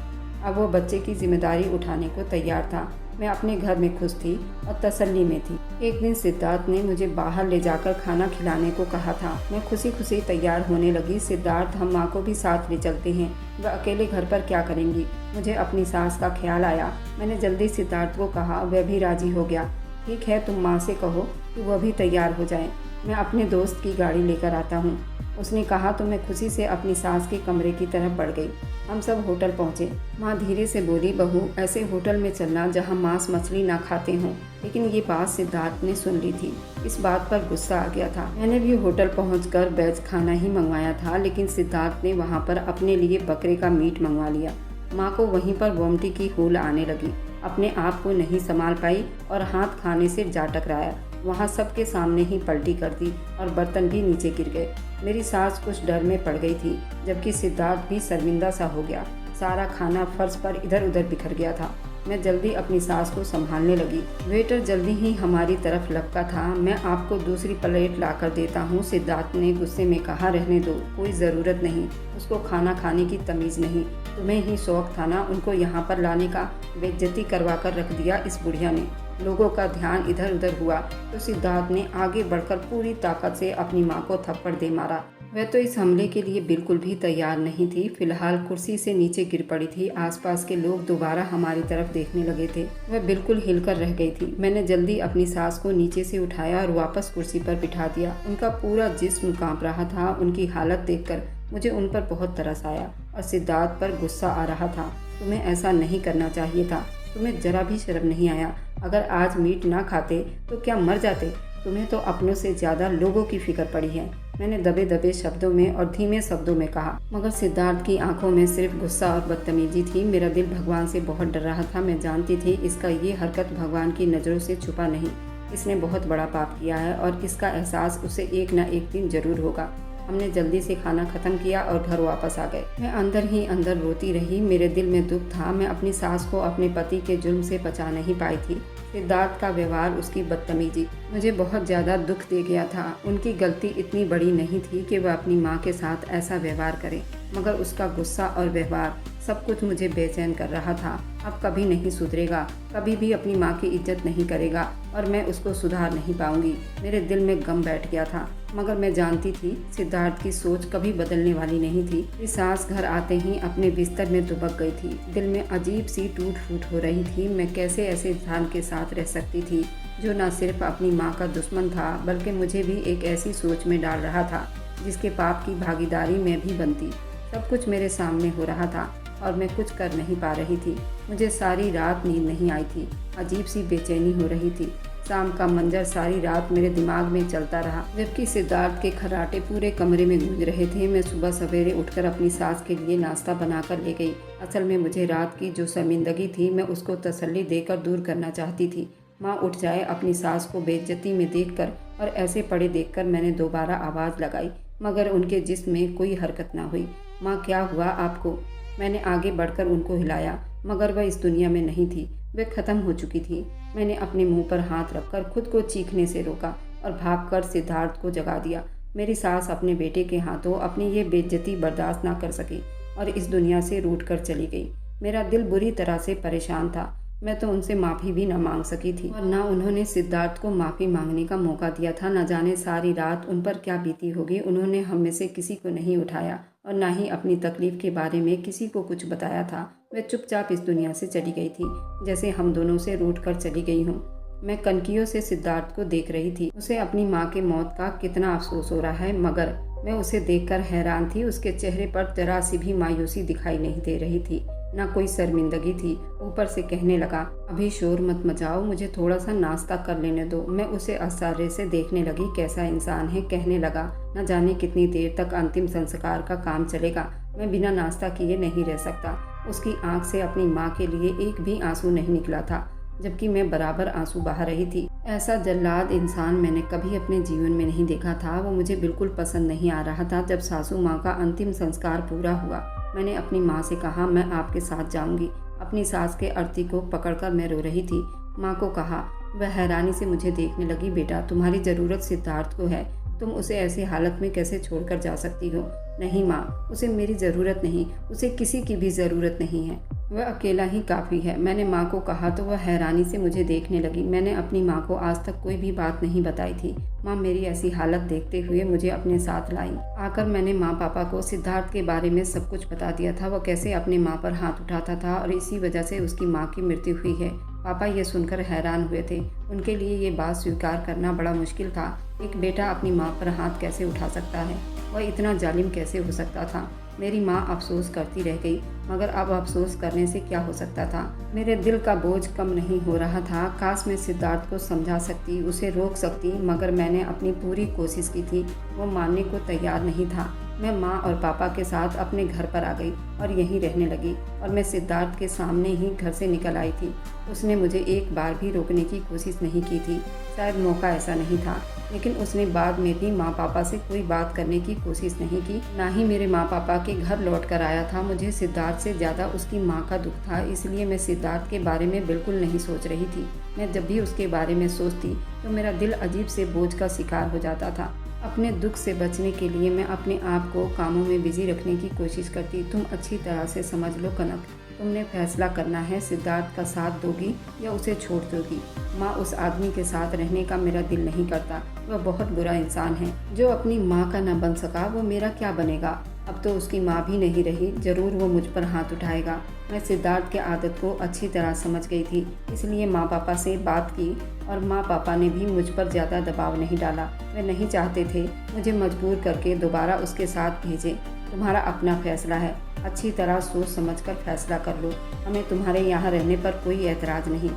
अब वो बच्चे की जिम्मेदारी उठाने को तैयार था। मैं अपने घर में खुश थी और तसल्ली में थी। एक दिन सिद्धार्थ ने मुझे बाहर ले जाकर खाना खिलाने को कहा था। मैं खुशी खुशी तैयार होने लगी। सिद्धार्थ, हम माँ को भी साथ ले चलते हैं, वह अकेले घर पर क्या करेंगी। मुझे अपनी सास का ख्याल आया। मैंने जल्दी सिद्धार्थ को कहा, वह भी राजी हो गया। ठीक है, तुम माँ से कहो कि वह भी तैयार हो जाए, मैं अपने दोस्त की गाड़ी लेकर आता हूँ। उसने कहा तो मैं खुशी से अपनी सास के कमरे की तरफ बढ़ गई। हम सब होटल पहुँचे। माँ धीरे से बोली, बहू ऐसे होटल में चलना जहाँ मांस मछली ना खाते हों। लेकिन ये बात सिद्धार्थ ने सुन ली थी। इस बात पर गुस्सा आ गया था। मैंने भी होटल पहुंचकर वेज खाना ही मंगवाया था, लेकिन सिद्धार्थ ने वहाँ पर अपने लिए बकरे का मीट मंगवा लिया। माँ को वहीं पर वोमिटिंग की हूल आने लगी। अपने आप को नहीं संभाल पाई और हाथ खाने से जा टकराया। वहाँ सबके सामने ही पलटी कर दी और बर्तन भी नीचे गिर गए। मेरी सास कुछ डर में पड़ गई थी, जबकि सिद्धार्थ भी शर्मिंदा सा हो गया। सारा खाना फर्श पर इधर उधर बिखर गया था। मैं जल्दी अपनी सास को संभालने लगी। वेटर जल्दी ही हमारी तरफ लपका था। मैं आपको दूसरी प्लेट लाकर देता हूँ। सिद्धार्थ ने गुस्से में कहा, रहने दो, कोई ज़रूरत नहीं, उसको खाना खाने की तमीज़ नहीं। तुम्हें ही शौक था ना उनको यहाँ पर लाने का। बेइज्जती करवा कर रख दिया इस बुढ़िया ने। लोगों का ध्यान इधर उधर हुआ तो सिद्धार्थ ने आगे बढ़कर पूरी ताकत से अपनी माँ को थप्पड़ दे मारा। वह तो इस हमले के लिए बिल्कुल भी तैयार नहीं थी। फिलहाल कुर्सी से नीचे गिर पड़ी थी। आसपास के लोग दोबारा हमारी तरफ देखने लगे थे। वह बिल्कुल हिलकर रह गई थी। मैंने जल्दी अपनी सास को नीचे से उठाया और वापस कुर्सी पर बिठा दिया। उनका पूरा जिस्म कांप रहा था। उनकी हालत देखकर मुझे उन पर बहुत तरस आया और सिद्धार्थ पर गुस्सा आ रहा था। तुम्हें ऐसा नहीं करना चाहिए था। तुम्हें जरा भी शर्म नहीं आया। अगर आज मीट ना खाते तो क्या मर जाते। तुम्हें तो अपनों से ज़्यादा लोगों की फिक्र पड़ी है, मैंने दबे दबे शब्दों में और धीमे शब्दों में कहा। मगर सिद्धार्थ की आंखों में सिर्फ गुस्सा और बदतमीजी थी। मेरा दिल भगवान से बहुत डर रहा था। मैं जानती थी इसका ये हरकत भगवान की नज़रों से छुपा नहीं। इसने बहुत बड़ा पाप किया है और इसका एहसास उसे एक न एक दिन जरूर होगा। हमने जल्दी से खाना खत्म किया और घर वापस आ गए। मैं अंदर ही अंदर रोती रही। मेरे दिल में दुख था। मैं अपनी सास को अपने पति के जुल्म से बचा नहीं पाई थी। सिद्धार्थ का व्यवहार, उसकी बदतमीजी मुझे बहुत ज़्यादा दुख दे गया था। उनकी गलती इतनी बड़ी नहीं थी कि वह अपनी माँ के साथ ऐसा व्यवहार करे, मगर उसका गुस्सा और व्यवहार सब कुछ मुझे बेचैन कर रहा था। अब कभी नहीं सुधरेगा, कभी भी अपनी माँ की इज्जत नहीं करेगा और मैं उसको सुधार नहीं पाऊंगी। मेरे दिल में गम बैठ गया था, मगर मैं जानती थी सिद्धार्थ की सोच कभी बदलने वाली नहीं थी। मेरी सास घर आते ही अपने बिस्तर में दुबक गई थी। दिल में अजीब सी टूट फूट हो रही थी। मैं कैसे ऐसे इंसान के साथ रह सकती थी जो न सिर्फ अपनी माँ का दुश्मन था, बल्कि मुझे भी एक ऐसी सोच में डाल रहा था जिसके पाप की भागीदारी मैं भी बनती। सब कुछ मेरे सामने हो रहा था और मैं कुछ कर नहीं पा रही थी। मुझे सारी रात नींद नहीं आई थी। अजीब सी बेचैनी हो रही थी। शाम का मंजर सारी रात मेरे दिमाग में चलता रहा, जबकि सिद्धार्थ के खर्राटे पूरे कमरे में गूंज रहे थे। मैं सुबह सवेरे उठकर अपनी सास के लिए नाश्ता बनाकर ले गई। असल में मुझे रात की जो शर्मिंदगी थी, मैं उसको तसल्ली देकर दूर करना चाहती थी। माँ उठ जाए अपनी सास को बेइज्जती में देखकर और ऐसे पड़े देखकर मैंने दोबारा आवाज़ लगाई, मगर उनके जिस्म में कोई हरकत ना हुई। माँ, क्या हुआ आपको? मैंने आगे बढ़कर उनको हिलाया, मगर वह इस दुनिया में नहीं थी। वह ख़त्म हो चुकी थी। मैंने अपने मुंह पर हाथ रखकर खुद को चीखने से रोका और भागकर सिद्धार्थ को जगा दिया। मेरी सास अपने बेटे के हाथों अपनी ये बेइज्जती बर्दाश्त ना कर सकी और इस दुनिया से रूठ कर चली गई। मेरा दिल बुरी तरह से परेशान था। मैं तो उनसे माफ़ी भी न मांग सकी थी और ना उन्होंने सिद्धार्थ को माफ़ी मांगने का मौका दिया था। न जाने सारी रात उन पर क्या बीती होगी। उन्होंने हम में से किसी को नहीं उठाया और ना ही अपनी तकलीफ़ के बारे में किसी को कुछ बताया था। वह चुपचाप इस दुनिया से चली गई थी, जैसे हम दोनों से रूठ कर चली गई हूँ। मैं कनखियों से सिद्धार्थ को देख रही थी। उसे अपनी माँ के मौत का कितना अफसोस हो रहा है, मगर मैं उसे देखकर हैरान थी। उसके चेहरे पर जरा सी भी मायूसी दिखाई नहीं दे रही थी, ना कोई शर्मिंदगी थी। ऊपर से कहने लगा, अभी शोर मत मचाओ, मुझे थोड़ा सा नाश्ता कर लेने दो। मैं उसे आश्चर्य से देखने लगी। कैसा इंसान है। कहने लगा, न जाने कितनी देर तक अंतिम संस्कार का काम चलेगा। मैं बिना नाश्ता किए नहीं रह सकता। उसकी आंख से अपनी माँ के लिए एक भी आंसू नहीं निकला था, जबकि मैं बराबर आंसू बहा रही थी। ऐसा जल्लाद इंसान मैंने कभी अपने जीवन में नहीं देखा था। वो मुझे बिल्कुल पसंद नहीं आ रहा था। जब सासू माँ का अंतिम संस्कार पूरा हुआ, मैंने अपनी माँ से कहा, मैं आपके साथ जाऊंगी। अपनी सास के अर्थी को पकड़कर मैं रो रही थी। माँ को कहा। वह हैरानी से मुझे देखने लगी। बेटा, तुम्हारी ज़रूरत सिद्धार्थ को है, तुम उसे ऐसी हालत में कैसे छोड़कर जा सकती हो। नहीं माँ, उसे मेरी ज़रूरत नहीं, उसे किसी की भी ज़रूरत नहीं है। वह अकेला ही काफ़ी है। मैंने माँ को कहा तो वह हैरानी से मुझे देखने लगी। मैंने अपनी माँ को आज तक कोई भी बात नहीं बताई थी। माँ मेरी ऐसी हालत देखते हुए मुझे अपने साथ लाई। आकर मैंने माँ पापा को सिद्धार्थ के बारे में सब कुछ बता दिया था। वह कैसे अपनी माँ पर हाथ उठाता था और इसी वजह से उसकी माँ की मृत्यु हुई है। पापा ये सुनकर हैरान हुए थे। उनके लिए ये बात स्वीकार करना बड़ा मुश्किल था। एक बेटा अपनी माँ पर हाथ कैसे उठा सकता है। वह इतना जालिम कैसे हो सकता था। मेरी माँ अफसोस करती रह गई, मगर अब अफसोस करने से क्या हो सकता था। मेरे दिल का बोझ कम नहीं हो रहा था। काश मैं सिद्धार्थ को समझा सकती, उसे रोक सकती, मगर मैंने अपनी पूरी कोशिश की थी। वो मानने को तैयार नहीं था। मैं माँ और पापा के साथ अपने घर पर आ गई और यहीं रहने लगी। और मैं सिद्धार्थ के सामने ही घर से निकल आई थी। उसने मुझे एक बार भी रोकने की कोशिश नहीं की थी। शायद मौका ऐसा नहीं था, लेकिन उसने बाद में भी माँ पापा से कोई बात करने की कोशिश नहीं की, ना ही मेरे माँ पापा के घर लौट कर आया था। मुझे सिद्धार्थ से ज़्यादा उसकी माँ का दुख था, इसलिए मैं सिद्धार्थ के बारे में बिल्कुल नहीं सोच रही थी। मैं जब भी उसके बारे में सोचती तो मेरा दिल अजीब से बोझ का शिकार हो जाता था। अपने दुख से बचने के लिए मैं अपने आप को कामों में बिजी रखने की कोशिश करती। तुम अच्छी तरह से समझ लो कनक, तुमने फैसला करना है, सिद्धार्थ का साथ दोगी या उसे छोड़ दोगी। माँ, उस आदमी के साथ रहने का मेरा दिल नहीं करता। वह बहुत बुरा इंसान है। जो अपनी माँ का न बन सका, वो मेरा क्या बनेगा। अब तो उसकी माँ भी नहीं रही, जरूर वो मुझ पर हाथ उठाएगा। मैं सिद्धार्थ की आदत को अच्छी तरह समझ गई थी, इसलिए माँ पापा से बात की और माँ पापा ने भी मुझ पर ज़्यादा दबाव नहीं डाला। वे नहीं चाहते थे मुझे मजबूर करके दोबारा उसके साथ भेजें। तुम्हारा अपना फैसला है, अच्छी तरह सोच समझकर फैसला कर लो। हमें तुम्हारे यहाँ रहने पर कोई एतराज़ नहीं।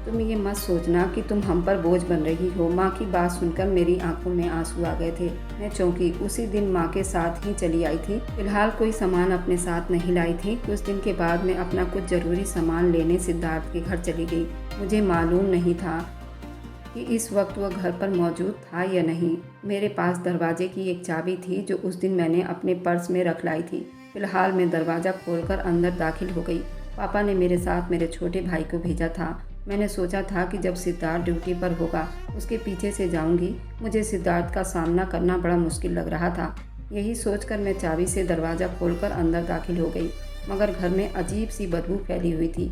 तुम ये मत सोचना कि तुम हम पर बोझ बन रही हो। माँ की बात सुनकर मेरी आंखों में आंसू आ गए थे। मैं चौंकी। उसी दिन माँ के साथ ही चली आई थी। फिलहाल कोई सामान अपने साथ नहीं लाई थी। कुछ दिन के बाद मैं अपना कुछ ज़रूरी सामान लेने सिद्धार्थ के घर चली गई। मुझे मालूम नहीं था कि इस वक्त वह घर पर मौजूद था या नहीं। मेरे पास दरवाजे की एक चाबी थी जो उस दिन मैंने अपने पर्स में रख लाई थी। फिलहाल मैं दरवाज़ा खोलकर अंदर दाखिल हो गई। पापा ने मेरे साथ मेरे छोटे भाई को भेजा था। मैंने सोचा था कि जब सिद्धार्थ ड्यूटी पर होगा उसके पीछे से जाऊंगी। मुझे सिद्धार्थ का सामना करना बड़ा मुश्किल लग रहा था। यही सोचकर मैं चाबी से दरवाज़ा खोलकर अंदर दाखिल हो गई, मगर घर में अजीब सी बदबू फैली हुई थी।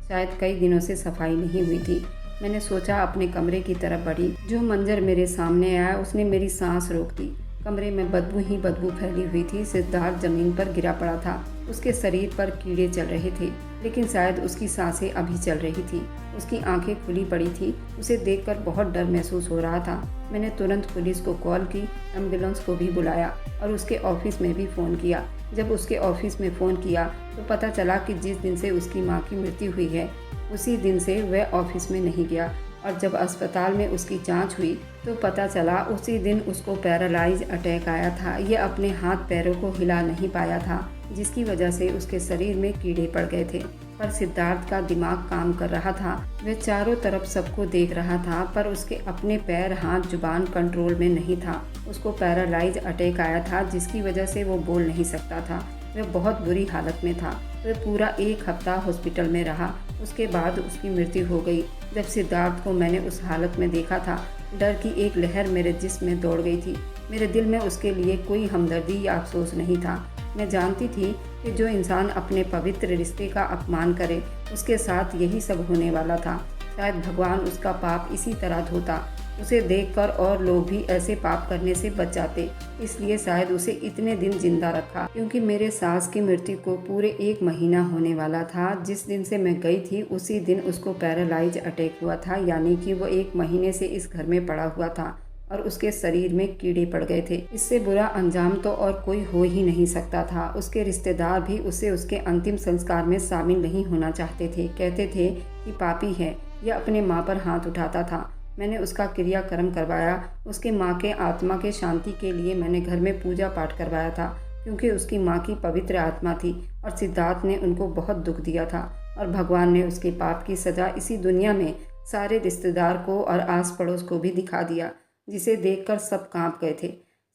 शायद कई दिनों से सफाई नहीं हुई थी। मैंने सोचा अपने कमरे की तरफ बढ़ी। जो मंजर मेरे सामने आया उसने मेरी सांस रोक दी। कमरे में बदबू ही बदबू फैली हुई थी। सिद्धार्थ जमीन पर गिरा पड़ा था। उसके शरीर पर कीड़े चल रहे थे, लेकिन शायद उसकी सांसें अभी चल रही थी। उसकी आंखें खुली पड़ी थी। उसे देखकर बहुत डर महसूस हो रहा था। मैंने तुरंत पुलिस को कॉल की, एम्बुलेंस को भी बुलाया और उसके ऑफिस में भी फ़ोन किया। जब उसके ऑफिस में फ़ोन किया तो पता चला कि जिस दिन से उसकी माँ की मृत्यु हुई है उसी दिन से वह ऑफिस में नहीं गया, और जब अस्पताल में उसकी जांच हुई तो पता चला उसी दिन उसको पैरालाइज अटैक आया था। यह अपने हाथ पैरों को हिला नहीं पाया था, जिसकी वजह से उसके शरीर में कीड़े पड़ गए थे। पर सिद्धार्थ का दिमाग काम कर रहा था। वह चारों तरफ सबको देख रहा था, पर उसके अपने पैर, हाथ, जुबान कंट्रोल में नहीं था। उसको पैरालाइज अटैक आया था, जिसकी वजह से वो बोल नहीं सकता था। वह बहुत बुरी हालत में था। वह पूरा 1 हफ्ता हॉस्पिटल में रहा। उसके बाद उसकी मृत्यु हो गई। जब सिद्धार्थ को मैंने उस हालत में देखा था, डर की एक लहर मेरे जिस्म में दौड़ गई थी। मेरे दिल में उसके लिए कोई हमदर्दी या अफसोस नहीं था। मैं जानती थी कि जो इंसान अपने पवित्र रिश्ते का अपमान करे उसके साथ यही सब होने वाला था। शायद भगवान उसका पाप इसी तरह धोता। उसे देखकर और लोग भी ऐसे पाप करने से बच जाते, इसलिए शायद उसे इतने दिन जिंदा रखा। क्योंकि मेरे सास की मृत्यु को पूरे 1 महीना होने वाला था, जिस दिन से मैं गई थी उसी दिन उसको पैरालाइज अटैक हुआ था, यानी कि वो 1 महीने से इस घर में पड़ा हुआ था और उसके शरीर में कीड़े पड़ गए थे। इससे बुरा अंजाम तो और कोई हो ही नहीं सकता था। उसके रिश्तेदार भी उसे उसके अंतिम संस्कार में शामिल नहीं होना चाहते थे। कहते थे कि पापी है, यह अपने माँ पर हाथ उठाता था। मैंने उसका क्रियाक्रम करवाया। उसके माँ के आत्मा के शांति के लिए मैंने घर में पूजा पाठ करवाया था, क्योंकि उसकी माँ की पवित्र आत्मा थी और सिद्धार्थ ने उनको बहुत दुख दिया था और भगवान ने उसके पाप की सज़ा इसी दुनिया में सारे रिश्तेदार को और आस पड़ोस को भी दिखा दिया, जिसे देखकर सब कांप गए थे।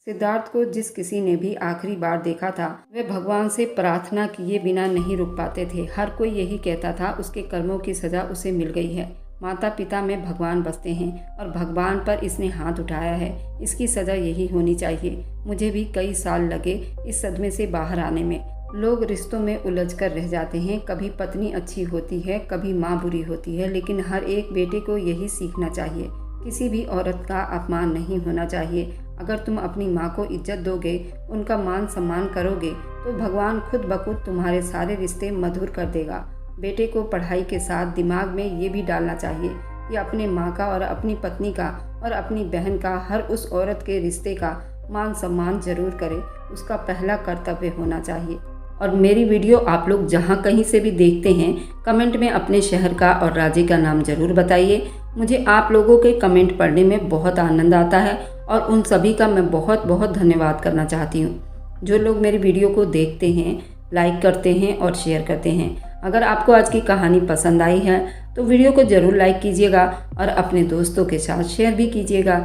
सिद्धार्थ को जिस किसी ने भी आखिरी बार देखा था, वे भगवान से प्रार्थना किए बिना नहीं रुक पाते थे। हर कोई यही कहता था उसके कर्मों की सज़ा उसे मिल गई है। माता पिता में भगवान बसते हैं और भगवान पर इसने हाथ उठाया है, इसकी सज़ा यही होनी चाहिए। मुझे भी कई साल लगे इस सदमे से बाहर आने में। लोग रिश्तों में उलझ कर रह जाते हैं, कभी पत्नी अच्छी होती है, कभी माँ बुरी होती है, लेकिन हर एक बेटे को यही सीखना चाहिए, किसी भी औरत का अपमान नहीं होना चाहिए। अगर तुम अपनी माँ को इज्जत दोगे, उनका मान सम्मान करोगे, तो भगवान खुद ब खुद तुम्हारे सारे रिश्ते मधुर कर देगा। बेटे को पढ़ाई के साथ दिमाग में ये भी डालना चाहिए कि अपने माँ का और अपनी पत्नी का और अपनी बहन का, हर उस औरत के रिश्ते का मान सम्मान जरूर करे, उसका पहला कर्तव्य होना चाहिए। और मेरी वीडियो आप लोग जहाँ कहीं से भी देखते हैं, कमेंट में अपने शहर का और राज्य का नाम ज़रूर बताइए। मुझे आप लोगों के कमेंट पढ़ने में बहुत आनंद आता है और उन सभी का मैं बहुत बहुत धन्यवाद करना चाहती हूँ। जो लोग मेरी वीडियो को देखते हैं, लाइक करते हैं और शेयर करते हैं। अगर आपको आज की कहानी पसंद आई है तो वीडियो को ज़रूर लाइक कीजिएगा और अपने दोस्तों के साथ शेयर भी कीजिएगा।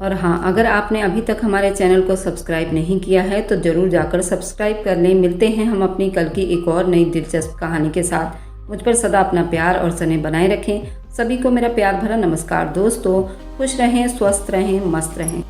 और हाँ, अगर आपने अभी तक हमारे चैनल को सब्सक्राइब नहीं किया है तो ज़रूर जाकर सब्सक्राइब कर लें। मिलते हैं हम अपनी कल की एक और नई दिलचस्प कहानी के साथ। मुझ पर सदा अपना प्यार और स्नेह बनाए रखें। सभी को मेरा प्यार भरा नमस्कार। दोस्तों, खुश रहें, स्वस्थ रहें, मस्त रहें।